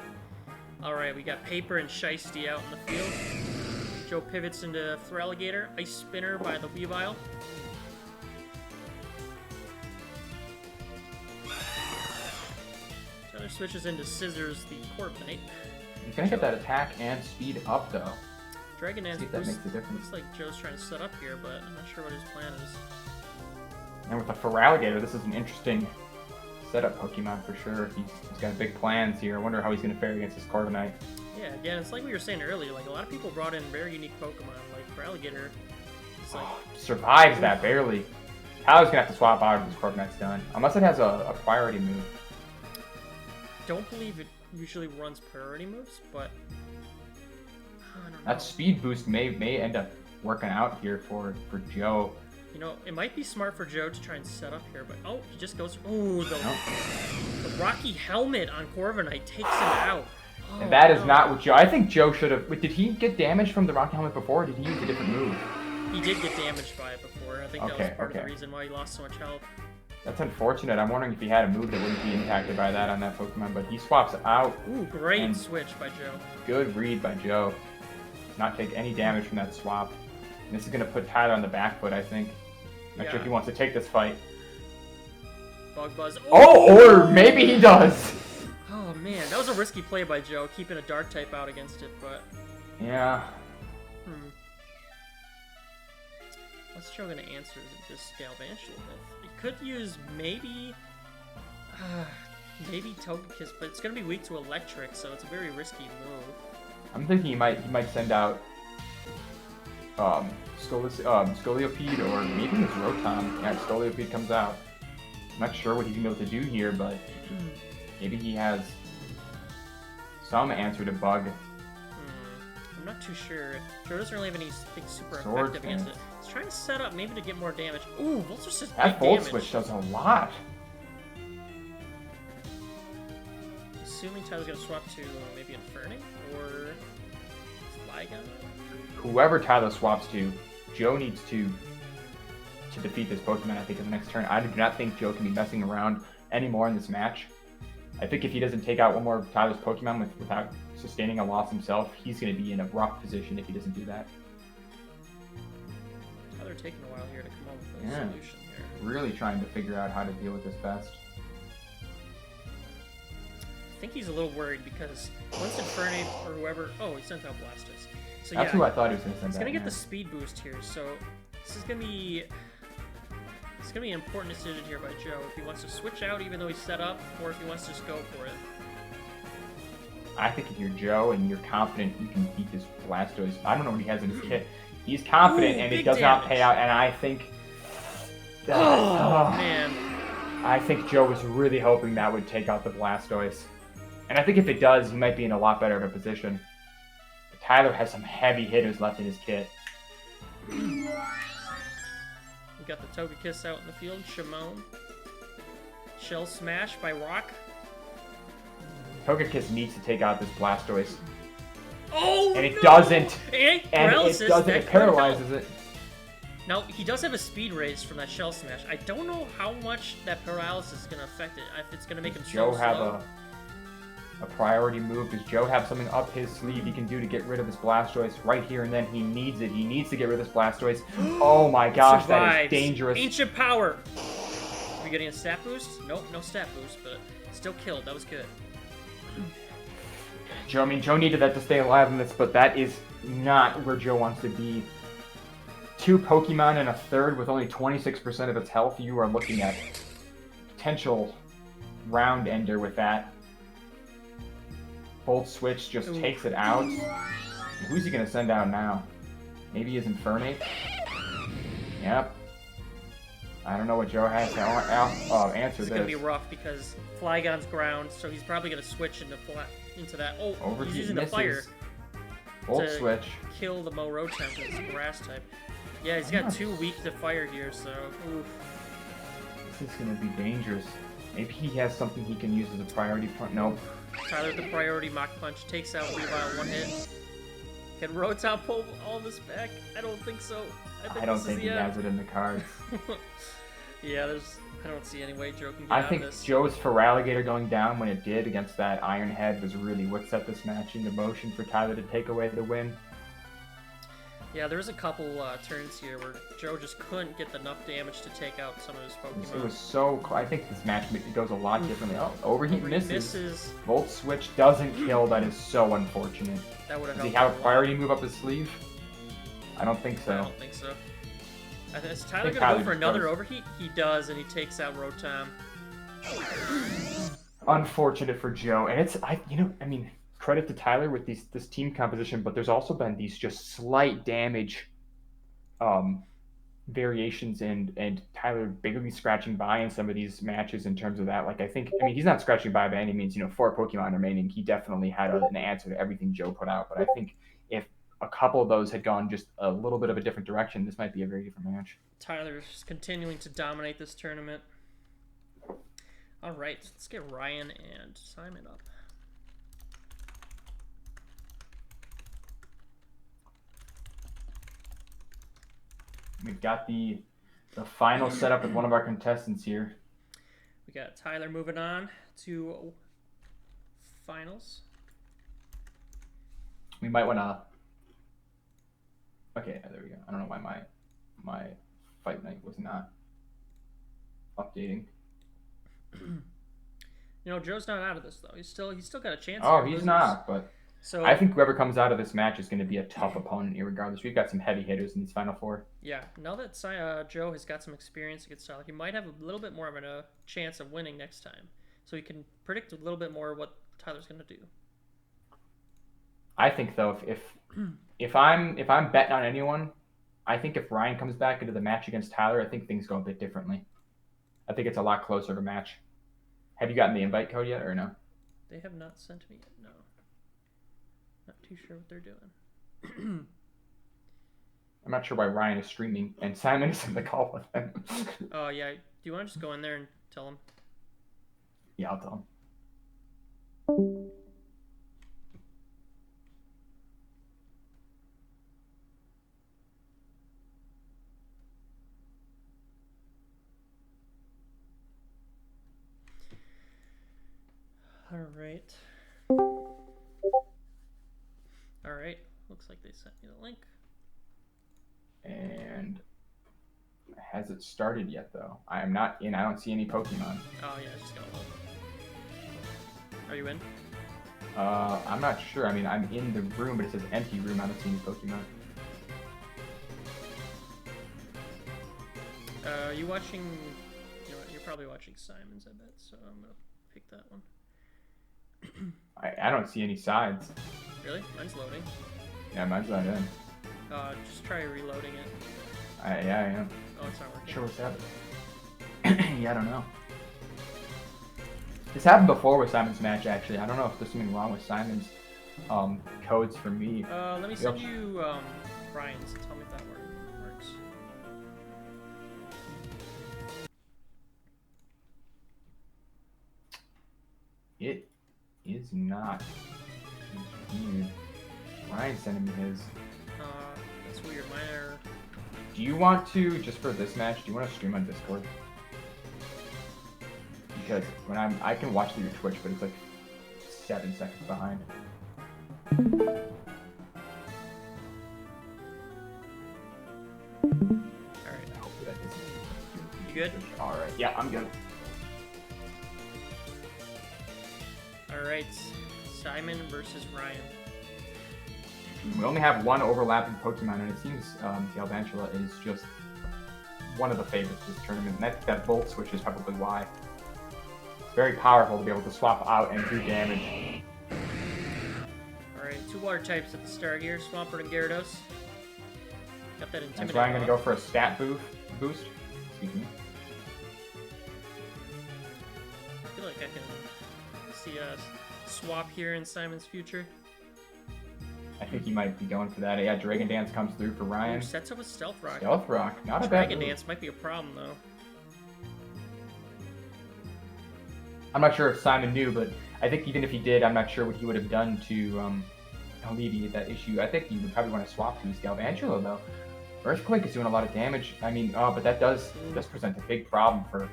Alright, we got Paper and Shiesty out in the field. Joe pivots into Thralligator. Ice Spinner by the Weavile. Tyler switches into Scissors, the Corp Knight. He's gonna get that attack and speed up though. Dragon Dance See if that boost. makes a difference. Looks like Joe's trying to set up here, but I'm not sure what his plan is. And with the Feraligatr, this is an interesting setup Pokemon for sure. He's got big plans here. I wonder how he's gonna fare against this Carbonite. Yeah, again, it's like we were saying earlier. Like a lot of people brought in very unique Pokemon, like Feraligatr. It's like Survives that barely. Tyler's gonna have to swap out if this Carbonite's done. Unless it has a priority move. don't believe it usually runs priority moves, but I don't know. That speed boost may end up working out here for Joe. You know, it might be smart for Joe to try and set up here, but oh, he just goes. Oh, the Rocky Helmet on Corviknight takes him out. Oh, And that is not what Joe. I think Joe should have. Did he get damaged from the Rocky Helmet before? Or did he use a different move? He did get damaged by it before. I think that was part of the reason why he lost so much health. That's unfortunate. I'm wondering if he had a move that wouldn't be impacted by that on that Pokemon, but he swaps out. Ooh, great switch by Joe. Good read by Joe. Not take any damage from that swap. And this is going to put Tyler on the back foot, I think. Not sure if he wants to take this fight. Bug Buzz. Oh, or maybe he does. Oh man, that was a risky play by Joe, keeping a Dark type out against it, but... Yeah. What's Joe gonna answer this Galvantula with? He could use maybe Togekiss, but it's gonna be weak to Electric, so it's a very risky move. I'm thinking he might send out Scolipede or maybe his Rotom. Yeah, Scolipede comes out. I'm not sure what he's gonna be able to do here, but maybe he has some answer to Bug. I'm not too sure. Joe doesn't really have anything super Sword effective against it. He's trying to set up maybe to get more damage. Ooh, Volt's just That Volt Switch does a lot. Assuming Tyler's gonna swap to maybe Infernape or Flygon. Whoever Tyler swaps to, Joe needs to defeat this Pokemon, I think, in the next turn. I do not think Joe can be messing around anymore in this match. I think if he doesn't take out one more of Tyler's Pokemon without sustaining a loss himself, he's going to be in a rough position if he doesn't do that. Tyler taking a while here to come up with a solution here. Really trying to figure out how to deal with this best. I think he's a little worried because once Infernape or whoever... Oh, he sent out Blastoise. So That's who I thought he was going to send out. He's going to get the speed boost here, so this is going to be... It's going to be an important decision here by Joe, if he wants to switch out even though he's set up, or if he wants to just go for it. I think if you're Joe and you're confident you can beat this Blastoise, I don't know what he has in his kit. He's confident and it does not pay out, and I think... man. I think Joe was really hoping that would take out the Blastoise. And I think if it does, he might be in a lot better of a position. But Tyler has some heavy hitters left in his kit. We got the Togekiss out in the field. Shimon. Shell Smash by Rock. Togekiss needs to take out this Blastoise. Oh, and it doesn't. And it doesn't. It paralyzes it. Now, he does have a speed raise from that Shell Smash. I don't know how much that paralysis is going to affect it. If it's going to make him so slow. Joe have a priority move? Does Joe have something up his sleeve he can do to get rid of this Blastoise right here and then? He needs it. He needs to get rid of this Blastoise. Oh my gosh, that is dangerous. Ancient Power. Are we getting a stat boost? Nope, no stat boost, but still killed. That was good. Joe needed that to stay alive in this, but that is not where Joe wants to be. 2 Pokemon and a third with only 26% of its health. You are looking at potential round ender with that. Volt Switch just takes it out. Who's he going to send out now? Maybe his Infernape? Yep. I don't know what Joe has to answer this. It's going to be rough because Flygon's ground, so he's probably going to switch into that. Oh, he's using the fire. Volt Switch. Kill the Rotom because it's a grass type. Yeah, he's got 2 weak to fire here, so oof. This is going to be dangerous. Maybe he has something he can use as a priority point. Nope. Tyler, the priority Mach Punch takes out Weavile 1 hit. Can Rotom pull all this back? I don't think so. I don't think he has it in the cards. Yeah, I don't see any way Joe can get out of this. I think Joe's Feraligatr going down when it did against that Iron Head was really what set this match into motion for Tyler to take away the win. Yeah, there was a couple turns here where Joe just couldn't get enough damage to take out some of his Pokemon. It was so... I think this match goes a lot differently. Oh, Overheat misses. Volt Switch doesn't kill. That is so unfortunate. That would have helped. Does he have a priority move up his sleeve? I don't think so. I don't think so. Is Tyler going to go for another Overheat? He does, and he takes out Rotom. Unfortunate for Joe. And it's... credit to Tyler with this team composition, but there's also been these just slight damage variations and Tyler Bigley scratching by in some of these matches in terms of that. Like, I mean, he's not scratching by any means. 4 Pokemon remaining. He definitely had an answer to everything Joe put out. But I think if a couple of those had gone just a little bit of a different direction, this might be a very different match. Tyler's continuing to dominate this tournament. All right, let's get Ryan and Simon up. We've got the final setup with one of our contestants here. We got Tyler moving on to finals. We might want to. Okay, there we go. I don't know why my fight night was not updating. Joe's not out of this though. He's still got a chance. Oh, he's not. But so I think whoever comes out of this match is going to be a tough opponent, irregardless. We've got some heavy hitters in these final 4. Yeah. Now that Joe has got some experience against Tyler, he might have a little bit more of a chance of winning next time. So he can predict a little bit more what Tyler's going to do. I think though, if I'm betting on anyone, I think if Ryan comes back into the match against Tyler, I think things go a bit differently. I think it's a lot closer of a match. Have you gotten the invite code yet, or no? They have not sent me yet. No. Not too sure what they're doing. I'm not sure why Ryan is streaming and Simon is in the call with him. Oh yeah. Do you want to just go in there and tell him? Yeah, I'll tell him. All right. Looks like they sent me the link. And has it started yet though? I am not in. I don't see any Pokemon. Oh yeah, it's just gonna load. Are you in? I'm not sure. I mean, I'm in the room, but it says empty room. I don't see any Pokemon. Are you watching? You're probably watching Simon's, I bet. So I'm gonna pick that one. I don't see any sides. Really? Mine's loading. Yeah, mine's not in. Just try reloading it. Yeah, I am. Oh, it's not working. Sure, what's happening? Yeah, I don't know. This happened before with Simon's match, actually. I don't know if there's something wrong with Simon's codes for me. Let me send you Brian's. Tell me if that works. It is not. It's weird. Ryan's sending me his. That's weird. Mine are. Do you want to, just for this match, do you want to stream on Discord? Because when I can watch through your Twitch, but it's like 7 seconds behind. Alright. Hopefully that doesn't. You good? Alright. Yeah, I'm good. Alright. Simon versus Ryan. We only have one overlapping Pokemon, and it seems Galvantula is just one of the favorites this tournament. And that Volt Switch is probably why. It's very powerful to be able to swap out and do damage. Alright, 2 water types at the start here, Swampert and Gyarados. Got that Intimidate. That's why I'm going to go for a stat boost. Excuse me. I feel like I can see a swap here in Simon's future. I think he might be going for that. Yeah, Dragon Dance comes through for Ryan. Ooh, sets up with Stealth Rock. Stealth Rock, not a bad Dragon move. Dance might be a problem, though. I'm not sure if Simon knew, but I think even if he did, I'm not sure what he would have done to alleviate that issue. I think he would probably want to swap to his Galvantula, though. Earthquake is doing a lot of damage. I mean, but that does present a big problem for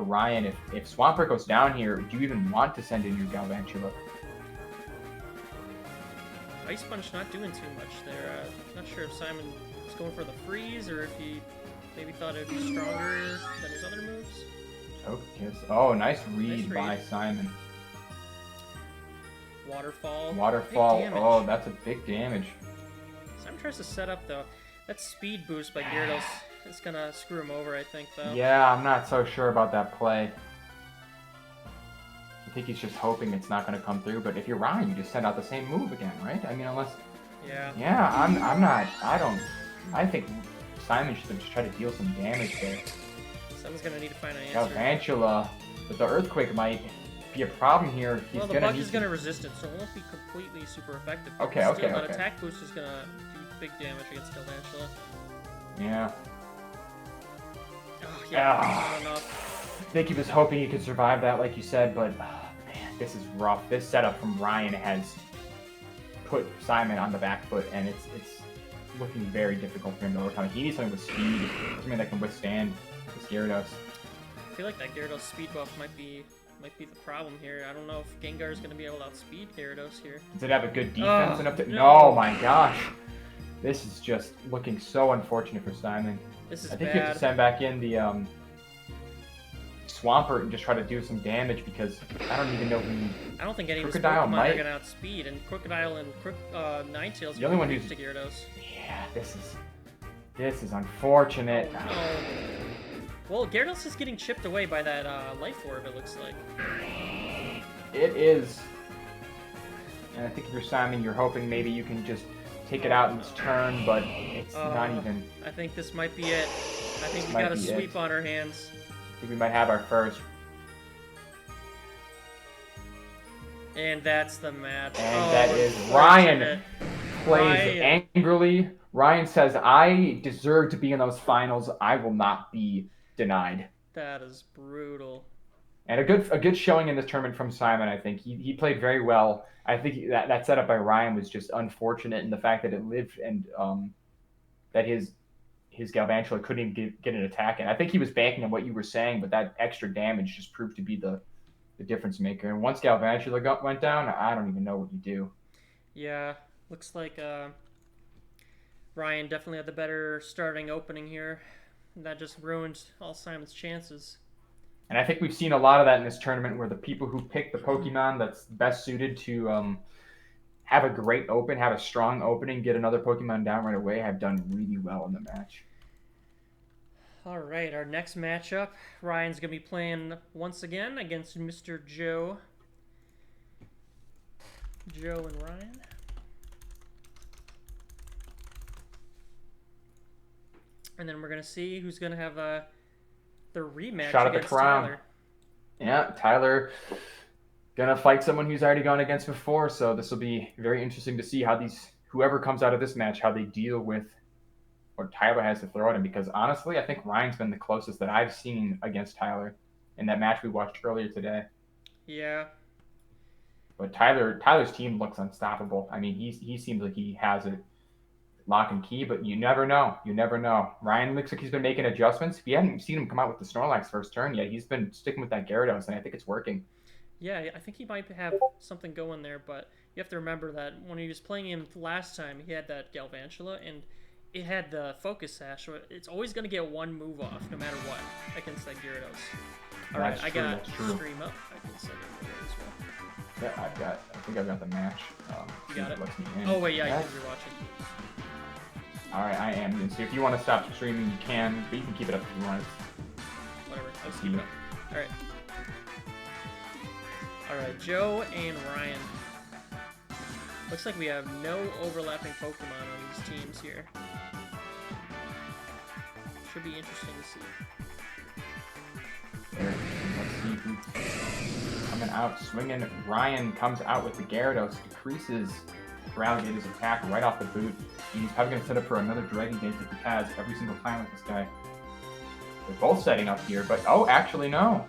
Ryan. If Swampert goes down here, do you even want to send in your Galvantula? Ice Punch not doing too much there. Not sure if Simon was going for the freeze or if he maybe thought it would be stronger than his other moves. Oh, nice read by Simon. Waterfall. Waterfall. Oh, that's a big damage. Simon tries to set up, though. That speed boost by Gyarados is going to screw him over, I think, though. Yeah, I'm not so sure about that play. I think he's just hoping it's not going to come through, but if you're Ryan, you just send out the same move again, right? I mean, unless... Yeah. Yeah, I'm not... I think Simon should have just tried to deal some damage there. Someone's gonna need to find an answer. Galvantula, but the Earthquake might be a problem here. He's Well, the gonna bug need is gonna resist it, so it won't be completely super effective. But Okay, still, okay, that okay. attack boost is gonna do big damage against Galvantula. Yeah. Oh, yeah, not enough. I think he was hoping he could survive that, like you said, but man, this is rough. This setup from Ryan has put Simon on the back foot, and it's looking very difficult for him to overcome. He needs something with speed, something that can withstand this Gyarados. I feel like that Gyarados speed buff might be the problem here. I don't know if Gengar is gonna be able to outspeed Gyarados here. Does it have a good defense enough to? No. No, my gosh. This is just looking so unfortunate for Simon. This is I think bad. you have to send back in the Swampert and just try to do some damage because I don't even know who. I don't think any of his Crocodile Pokemon might. are gonna outspeed, and Crocodile and Ninetales The only one weak who's- to Gyarados. Yeah, this is unfortunate. Oh, no. Well, Gyarados is getting chipped away by that Life Orb, it looks like. It is. And I think if you're Simon, you're hoping maybe you can just take it out in this turn, but it's not even. I think this might be it. I think we Might got a be sweep it. on our hands. I think we might have our first. And that's the match. And that is unfortunate. Ryan plays Ryan. angrily. Ryan says, I deserve to be in those finals. I will not be denied. That is brutal. And a good showing in this tournament from Simon, I think. He played very well. I think that setup by Ryan was just unfortunate in the fact that it lived and that his Galvantula couldn't even get an attack in. I think he was banking on what you were saying, but that extra damage just proved to be the difference maker. And once Galvantula went down, I don't even know what you do. Yeah, looks like Ryan definitely had the better starting opening here. That just ruined all Simon's chances. And I think we've seen a lot of that in this tournament where the people who pick the Pokemon that's best suited to have a great open, have a strong opening, get another Pokemon down right away, have done really well in the match. All right, our next matchup, Ryan's going to be playing once again against Mr. Joe. Joe and Ryan. And then we're going to see who's going to have the rematch Shot at the against crown. Tyler. Yeah, Tyler gonna fight someone who's already gone against before, so this will be very interesting to see how whoever comes out of this match, how they deal with what Tyler has to throw at him, because honestly, I think Ryan's been the closest that I've seen against Tyler in that match we watched earlier today. Yeah. But Tyler's team looks unstoppable. I mean, he seems like he has it lock and key, but you never know. You never know. Ryan looks like he's been making adjustments. We hadn't seen him come out with the Snorlax first turn yet. He's been sticking with that Gyarados, and I think it's working. Yeah, I think he might have something going there, but you have to remember that when he was playing him last time, he had that Galvantula, and it had the Focus Sash, so it's always going to get one move off, no matter what, against that Gyarados. All right, That's I true, got that's true. Stream up. I can send it over as well. Yeah, I think I've got the match. You got it? Lets me in. Oh, wait, yeah, Yeah. because you're watching. All right, I am. And so if you want to stop streaming, you can, but you can keep it up if you want. Whatever, I'll Let's keep see. it up. All right. All right, Joe and Ryan. Looks like we have no overlapping Pokemon on these teams here. Should be interesting to see. There, let's see who's coming out swinging. Ryan comes out with the Gyarados, decreases Ralligator's attack right off the boot. And he's probably going to set up for another Dragon Dance if he has every single time with this guy. They're both setting up here, but oh, actually no.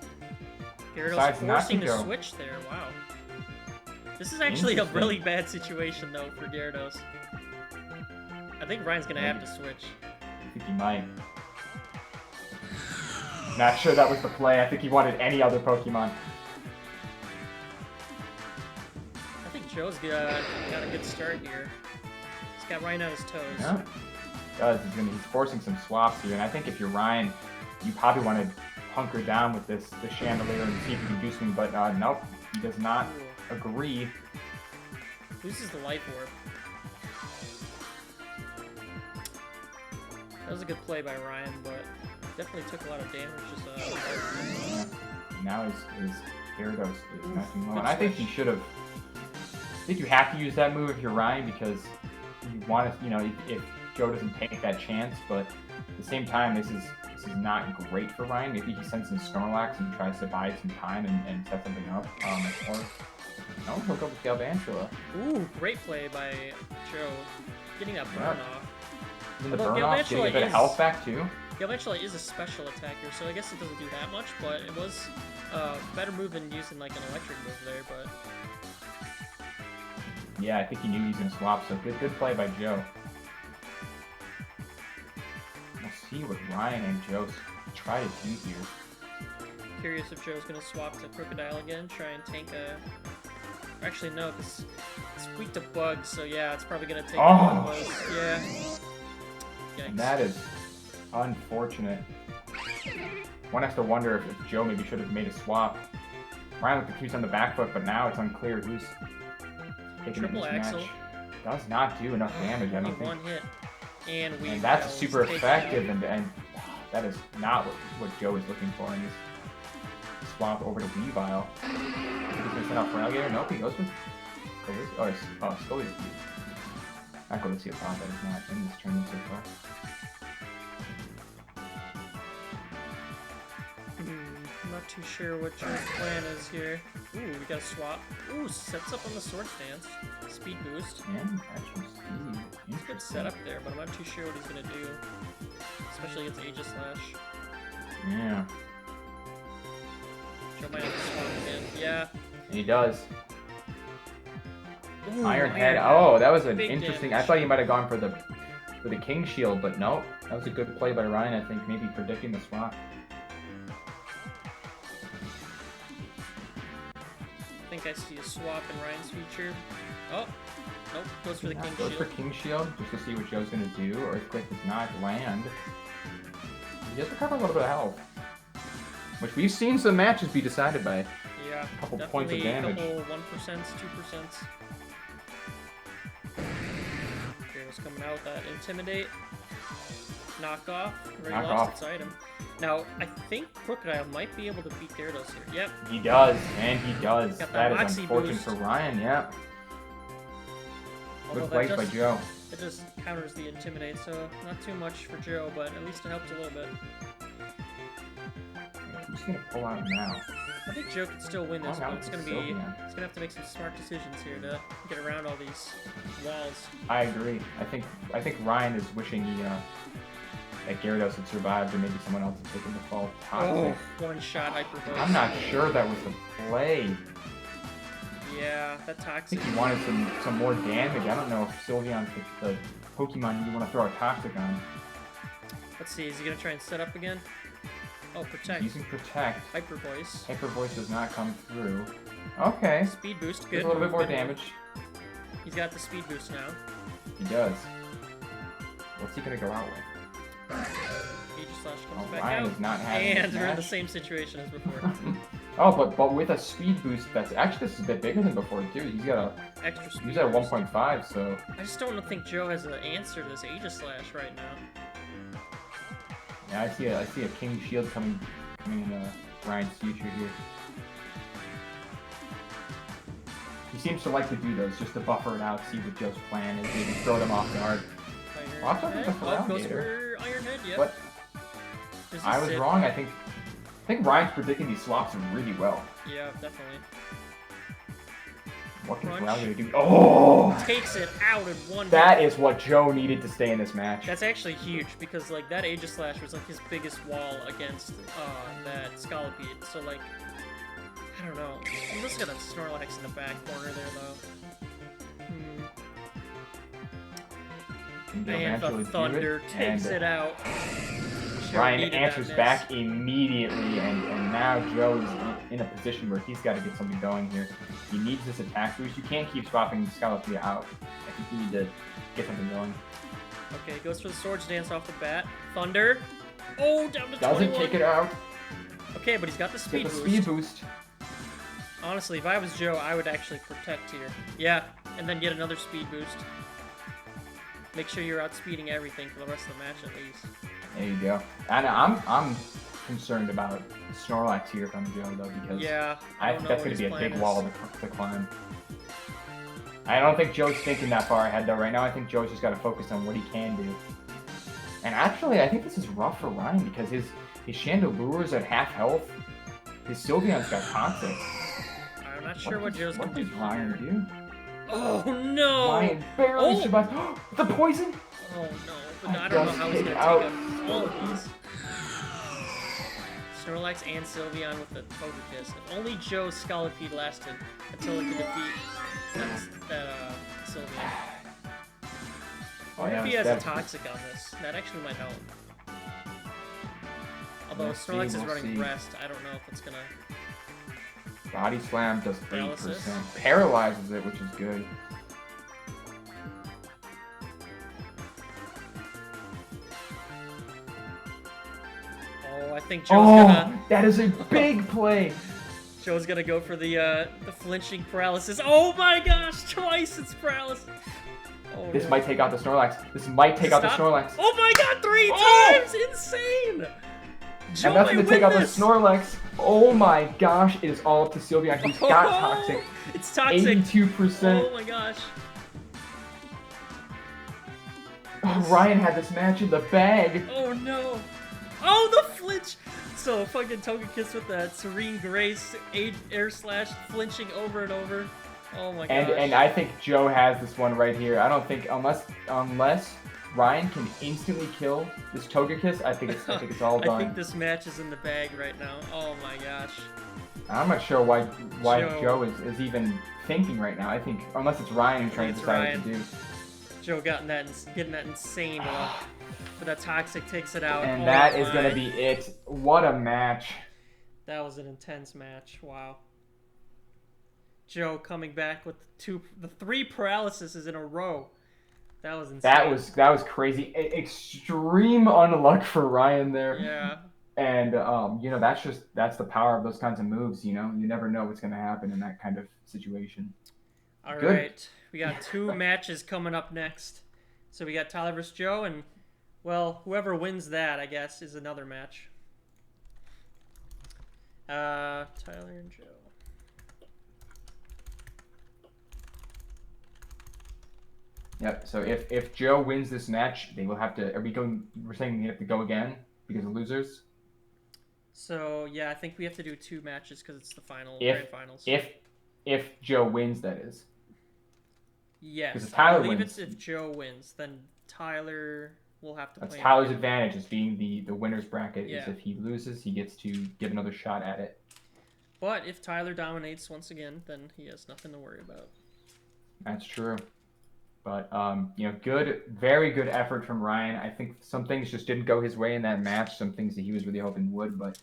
Gyarados Decides not forcing to the go. switch there. Wow. This is actually a Interesting. really bad situation though for Gyarados. I think Ryan's gonna have to switch. I think he might. Not sure that was the play. I think he wanted any other Pokemon. I think Joe's got a good start here. He's got Ryan on his toes. Yeah. Does. He's forcing some swaps here, and I think if you're Ryan, you probably want to hunker down with the Chandelier and see if you can do something, but nope, he does not Ooh. agree. Loses the Life Orb. That was a good play by Ryan, but definitely took a lot of damage. Now his Gyarados is matching low, good and I think switch. he should have. I think you have to use that move if you're Ryan because you want to, if Joe doesn't take that chance, but at the same time, this is not great for Ryan. Maybe he sends in Snorlax and tries to buy some time and set something up. Or no, he'll go with Galvantula. Ooh, great play by Joe. Getting that burn off. And the burn off, getting a bit of health back too. Galvantula is a special attacker, so I guess it doesn't do that much, but it was a better move than using like an electric move there, but... Yeah, I think he knew he was going to swap, so good play by Joe. We'll see what Ryan and Joe try to do here. Curious if Joe's going to swap to Crocodile again, try and tank a... Actually, no, because it's weak to bugs, so yeah, it's probably going to take bugs. Yeah. Yikes. That is unfortunate. One has to wonder if Joe maybe should have made a swap. Ryan looked accused on the back foot, but now it's unclear who's taking Triple this Axel. match. Does not do enough damage, I don't think. One hit. And that's super effective, and that is not what Joe is looking for in this swap over to Weavile. He's going to send out for Alligator. Nope, he goes with Scully. Not going to see a pot that is not in this tournament so far. I'm not too sure what Joe's plan is here. Ooh, we got a swap. Ooh, sets up on the Sword Stance. Speed boost. And actually speed. He's good setup there, but I'm not too sure what he's going to do. Especially against Aegislash. Yeah. Joe might have to swap again. Yeah. And he does. Ooh, Iron Head. Oh, that was an Big interesting. damage. I thought you might have gone for the King Shield, but no. That was a good play by Ryan, I think, maybe predicting the swap. I think I see a swap in Ryan's future. Oh, nope, goes for the King Goes Shield. for King Shield, just to see what Joe's going to do. Earthquake does not land. He does recover a little bit of health. Which we've seen some matches be decided by Yeah, a couple points of damage. Couple 1%, 2%. Hero's coming out with that Intimidate. Knock off. Already Knock lost off. its item. Now, I think Crocodile might be able to beat Gyarados here. Yep. He does, and he does. Got That that is Moxie unfortunate boost. for Ryan, yeah. Although Good plays by Joe. It just counters the Intimidate, so not too much for Joe, but at least it helps a little bit. Who's going to pull out now? I think Joe can still win this, Oh, but no, it's gonna Sylveon. have to make some smart decisions here to get around all these walls. I agree. I think Ryan is wishing he that Gyarados had survived, and maybe someone else had taken the fall. Toxic. One shot Hyper Voice. I'm not sure that was the play. Yeah, that I Toxic. think he wanted some more damage. I don't know if Sylveon's the Pokemon you want to throw a Toxic on. Let's see, is he gonna try and set up again? Oh, Protect. Using Protect. Hyper Voice. Hyper Voice does not come through. Okay. Speed Boost, Gets good. a little bit more movement. damage. He's got the Speed Boost now. He does. What's he gonna go out with? Aegislash comes Oh, back Ryan out. is not having And this we're in the match. same situation as before. Oh, but with a speed boost, that's actually this is a bit bigger than before too. He's got Extra speed he's at a boost. 1.5, so I just don't think Joe has an answer to this Aegislash right now. yeah, I see a King Shield coming in Ryan's future here. He seems to like to do those just to buffer it out, see what Joe's plan is, maybe throw them off guard. Iron Well, I thought it was Head. a Oh, goes Alligator. for Iron Head, yep. But Does he I was sit? wrong. I think Ryan's predicting these swaps really well. Yeah, definitely. What can Crunch. Alligator do? Oh! Takes it out in one That hit. is what Joe needed to stay in this match. That's actually huge because like that Aegislash was like his biggest wall against that Scolipede. So like, I don't know. He's also got a Snorlax in the back corner there though. Can And eventually the do Thunder takes and it out. Joe Ryan needed that answers miss. back immediately, and now Joe's in a position where he's got to get something going here. He needs this attack boost. You can't keep swapping Scolipede out. I think you need to get something going. Okay, goes for the Swords Dance off the bat. Thunder. Oh, down to Doesn't 21. take it out. Okay, but he's got the speed Get the boost. speed boost. Honestly, if I was Joe, I would actually protect here. Yeah, and then get another speed boost. Make sure you're outspeeding everything for the rest of the match at least. There you go. And I'm concerned about Snorlax here if I'm Joe though, because Yeah, I don't think know that's what going to be his a plan big is. wall to climb. I don't think Joe's thinking that far ahead though. Right now, I think Joe's just got to focus on what he can do. And actually, I think this is rough for Ryan because his Chandelura's at half health. His Sylveon's got toxic. I'm not sure what Joe's gonna do. What does Ryan do? Oh no! Ryan barely survives. The poison! Oh no, but I don't know how he's gonna take out all of these. Snorlax and Sylveon with the Togekiss. If only Joe's Scolipede lasted until it could defeat that Sylveon. Oh, What yeah, if he has a that's- Toxic on this? That actually might help. Although We'll see, Snorlax is we'll running see. Rest, I don't know if it's gonna... Body Slam does 8%. Paralysis. Paralyzes it, which is good. Oh, I think Joe's gonna... That is a big play! Joe's gonna go for the flinching paralysis. Oh my gosh, twice it's paralysis. Oh, This no. might take out the Snorlax. This might take out the Stop. Snorlax. Oh my god, 3 Oh! times! Insane! Joe And that's might gonna take win out the this! Snorlax. Oh my gosh, it is all up to Sylveon. He's got Toxic. It's toxic. 82%. Oh my gosh. Oh, Ryan had this match in the bag. Oh no. Oh, the flinch! So fucking Togekiss with that Serene Grace, Air Slash, flinching over and over. Oh my gosh. And I think Joe has this one right here. I don't think unless Ryan can instantly kill this Togekiss, I think it's all done. I think this match is in the bag right now. Oh my gosh. I'm not sure why Joe. Joe is even thinking right now. I think unless it's Ryan who's trying to It's decide what to Ryan. do. Joe getting that insane one. But that Toxic takes it out. And Oh that is my. gonna be it. What a match. That was an intense match. Wow. Joe coming back with the 3 paralyses in a row. That was insane. That was crazy. Extreme unluck for Ryan there. Yeah. And you know, that's the power of those kinds of moves, you know? You never know what's gonna happen in that kind of situation. All Good. right. We got 2 matches coming up next. So we got Tyler versus Joe, and well, whoever wins that, I guess, is another match. Tyler and Joe. Yep. So if Joe wins this match, they will have to. We're saying they have to go again because of losers. So yeah, I think we have to do 2 matches because it's the final If- grand finals. If Joe wins, that is. Yes, 'cause if Tyler I believe wins- it's if Joe wins, then Tyler will have to That's play. Tyler's again. advantage as being the winner's bracket. Is Yeah. if he loses, he gets to give another shot at it. But if Tyler dominates once again, then he has nothing to worry about. That's true. But you know, very good effort from Ryan. I think some things just didn't go his way in that match. Some things that he was really hoping would, but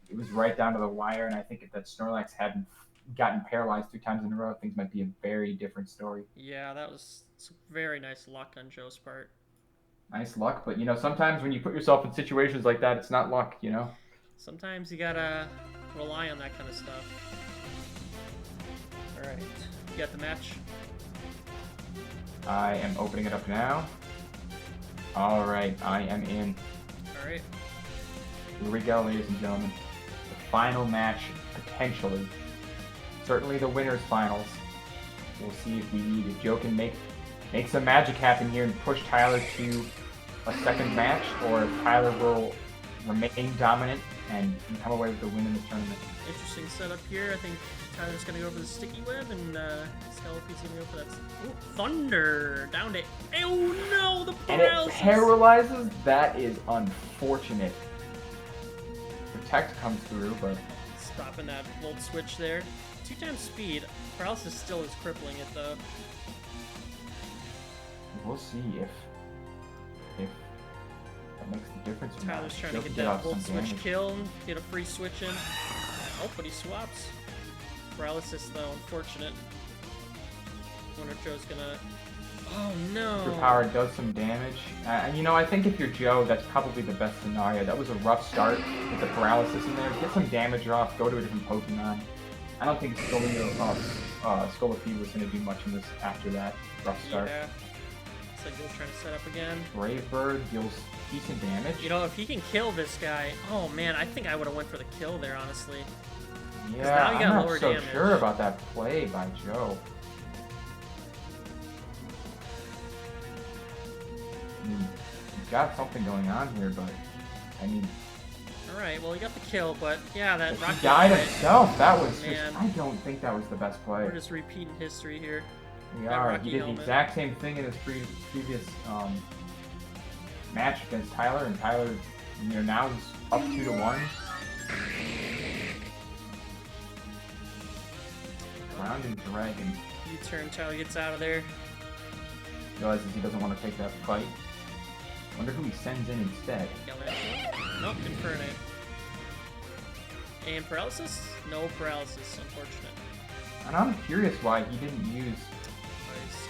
it was right down to the wire. And I think if that Snorlax hadn't gotten paralyzed 2 times in a row, things might be a very different story. Yeah, that was some very nice luck on Joe's part. Nice luck, but you know, sometimes when you put yourself in situations like that, it's not luck. You know. Sometimes you gotta rely on that kind of stuff. All right, you got the match. I am opening it up now. All right, I am in. All right. Here we go, ladies and gentlemen. The final match, potentially. Certainly the winner's finals. We'll see if Joe can make some magic happen here and push Tyler to a second match, or if Tyler will remain dominant and come away with the win in the tournament. Interesting setup here. I think Tyler's gonna go for the sticky web, and Scalapee's gonna go for that. Ooh, Thunder down to. Oh no, the And it paralysis. paralyzes? That is unfortunate. Protect comes through, but Stopping that volt switch there. 2 times speed. Paralysis still is crippling it though. we'll see if that makes the difference. or not. Tyler's trying Joe to can get that off volt some switch damage. kill and get a free switch in. Oh, but he swaps. Paralysis though, unfortunate. Wonder if Joe's gonna. Oh no. Your power does some damage. You know, I think if you're Joe, that's probably the best scenario. That was a rough start with the paralysis in there. Get some damage off, go to a different Pokemon. I don't think Scolipede was going to do much in this after that rough start. Yeah. Looks like Joe's trying to set up again. Brave Bird deals decent damage. You know, if he can kill this guy, oh man, I think I would have went for the kill there, honestly. yeah, now you got I'm not lower so damage. sure about that play by Joe. got something going on here, but I mean, Alright, well, he got the kill, but yeah, that he rocket died helmet, himself. That was Man. just, I don't think that was the best play. we're just repeating history here. We that are. Rocky He did helmet. the exact same thing in his previous match against Tyler, and Tyler, you know, now he's up 2-1. Round and dragon. U-turn, Tyler gets out of there. Realizes he doesn't want to take that fight. Wonder who he sends in instead. Nope, Infernape. And paralysis? No paralysis, unfortunate. And I'm curious why he didn't use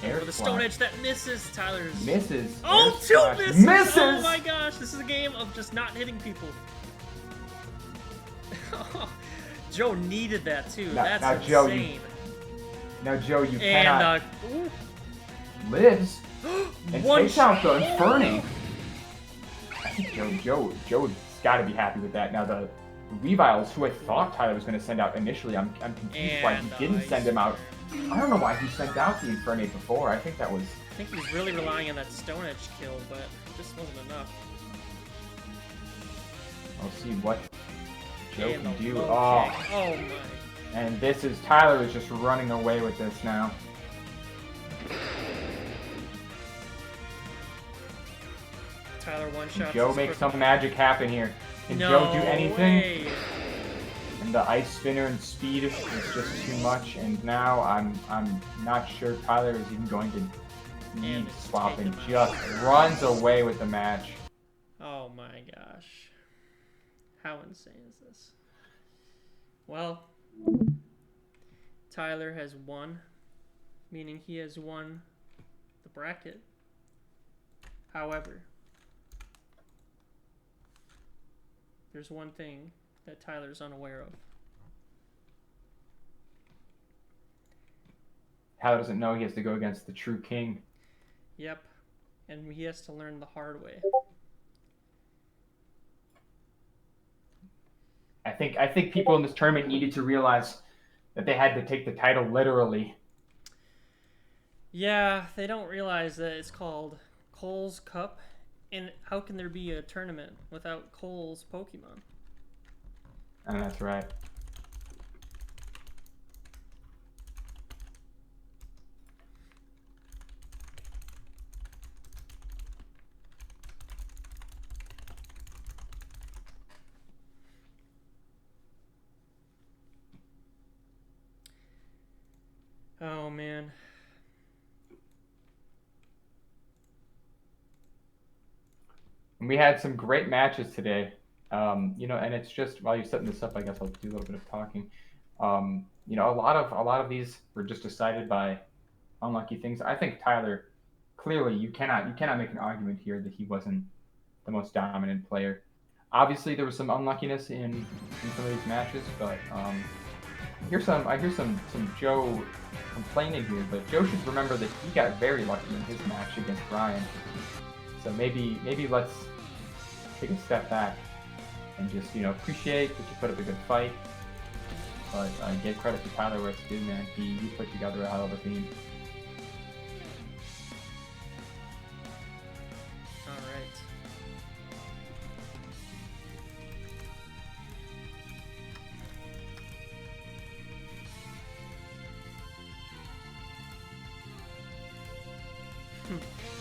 Air With a Splash. Stone Edge that misses Tyler's. Misses. Oh, Air 2 Splash. misses! Misses! Oh my gosh, this is a game of just not hitting people. Joe needed that too. That's now, insane. Joe, Now, Joe, you cannot And, lives and one takes out the Infernape. I think Joe's got to be happy with that. Now, the Weaviles, who I thought Tyler was going to send out initially, I'm confused why he didn't send him out. I don't know why he sent out the Infernape before. I think that was... I think he was really relying on that Stone Edge kill, but it just wasn't enough. I'll see what Joe And can the do. low Oh, kick. Oh my. and this is... Tyler is just running away with this now. Tyler one-shots. Joe his makes first- some magic happen here. Can No Joe do anything? way. And the ice spinner and speed is just too much. And now I'm not sure Tyler is even going to need And it's swapping. taken Just out. runs away with the match. Oh my gosh. How insane is this? Well, Tyler has won, meaning he has won the bracket. However, there's one thing that Tyler's unaware of. Tyler doesn't know he has to go against the true king. Yep, and he has to learn the hard way. I think people in this tournament needed to realize that they had to take the title literally. Yeah, they don't realize that it's called Cole's Cup, and how can there be a tournament without Cole's Pokemon? And that's right. Oh man. And we had some great matches today. You know, and it's just while you're setting this up, I guess I'll do a little bit of talking. You know, a lot of these were just decided by unlucky things. I think Tyler, clearly, you cannot make an argument here that he wasn't the most dominant player. Obviously, there was some unluckiness in some of these matches, but I hear some Joe complaining here. But Joe should remember that he got very lucky in his match against Ryan. So maybe let's take a step back and just, you know, appreciate that you put up a good fight. But give credit to Tyler where it's due, man. He put together a hell of a team. All right.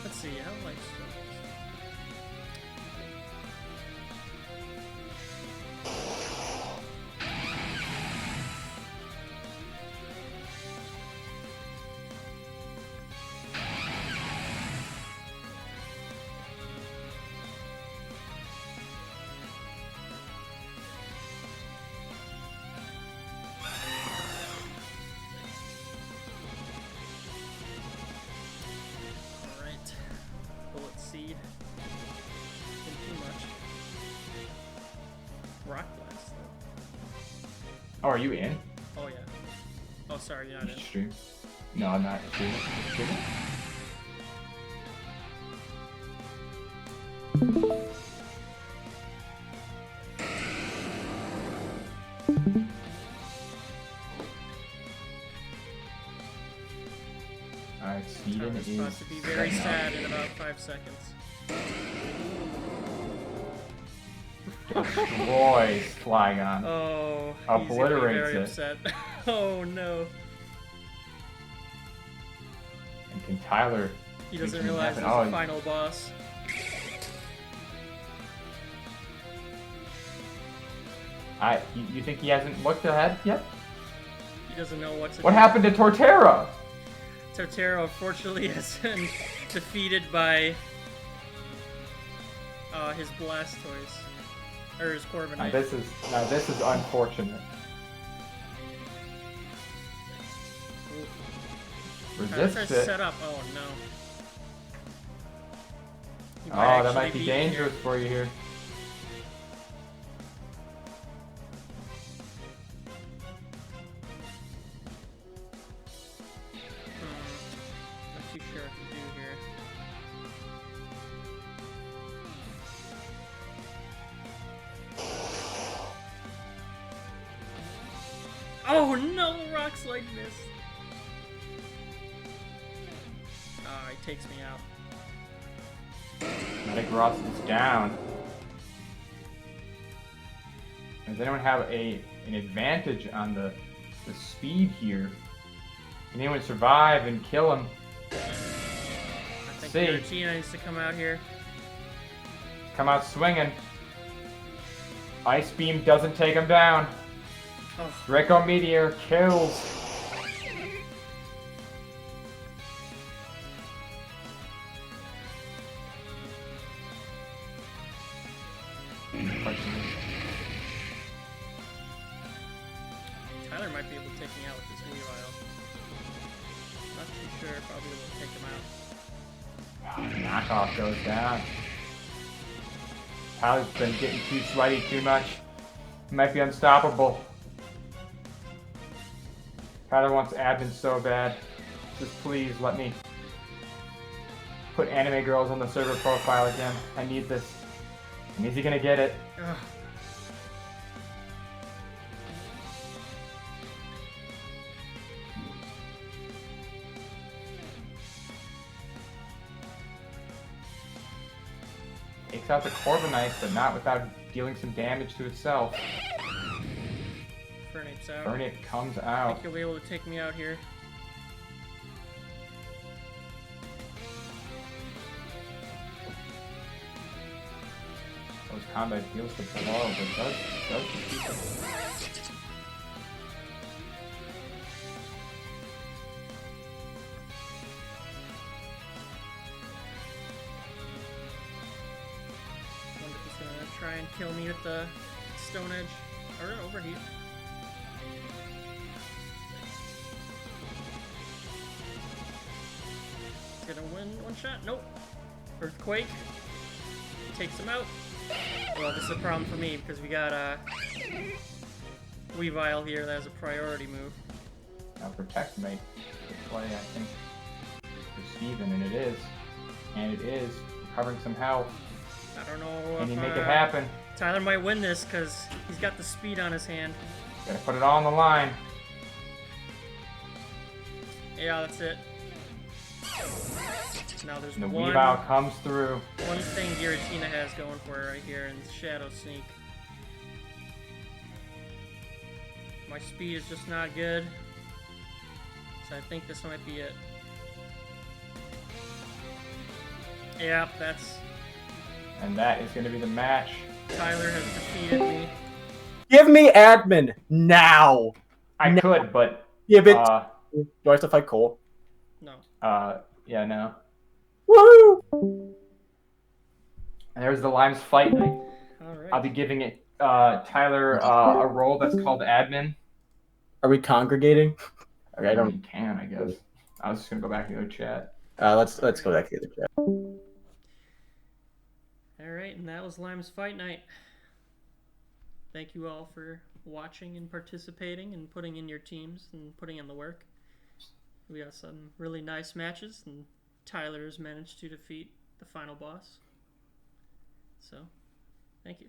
Let's see, how do I start this? Alright. Bullet Seed. Didn't do much. Rock Blast, though. Oh, are you in? Oh, yeah. Oh, sorry, you're not in. Stream? No, I'm not streaming. Streaming? Alright, Sweden Tyler's is about to be very sad in about 5 seconds. destroys Flygon. Oh, Obliterates he's gonna be very it. upset. Oh no. And can Tyler... He doesn't make realize something there's happen? a final boss. You think he hasn't looked ahead yet? He doesn't know what to do. What happened to Torterra? Torterra, unfortunately, has been defeated by his Blastoise. Or his Corviknight. Now this is unfortunate. That's Resist our it. setup. Oh no. He Oh, that might actually be beat me dangerous here. for you here. Not too sure what to do here. Oh no, Rock Slide missed. Ah, he takes me out. Metagross is down. Does anyone have an advantage on the speed here? Can anyone survive and kill him? I think See. Giratina needs to come out here. Come out swinging. Ice Beam doesn't take him down. Oh, Draco Meteor kills. Tyler might be able to take me out with this Weavile. Not too sure if I'll be able to take him out. Knockoff goes down. Tyler's been getting too sweaty too much. He might be unstoppable. Tyler wants admin so bad. Just please let me put anime girls on the server profile again. I need this. And is he gonna get it? Ugh. Takes out the Corviknight, but not without dealing some damage to itself. Fernape's out. Burnape comes I out. think you'll be able to take me out here. Those combat deals the blow, but does defeat them. Wonder if he's gonna try and kill me with the Stone Edge. Or Overheat. He's gonna win one shot. Nope. Earthquake. Takes him out. Well, this is a problem for me because we got Weavile here that has a priority move. Now Protect might play, I think, for Steven, and it is. And it is. Recovering some health. I don't know Can if he make it happen? Tyler might win this because he's got the speed on his hand. Gotta put it all on the line. Yeah, that's it. Now there's And the one Weavile comes through. thing Giratina has going for her right here, and it's Shadow Sneak. My speed is just not good, so I think this might be it. Yeah, that's... And that is gonna be the match. Tyler has defeated me. Give me admin now. I could, but Give it. Do I have to fight Cole? No. yeah, no. Woo! And there's the Limes fight night. Alright. I'll be giving it Tyler a role that's called admin. Are we congregating? Okay, I You don't. can, I guess. I was just gonna go back to the chat. Let's go back to the chat. Alright, and that was Lime's Fight Night. Thank you all for watching and participating and putting in your teams and putting in the work. We got some really nice matches, and Tyler has managed to defeat the final boss. So, thank you.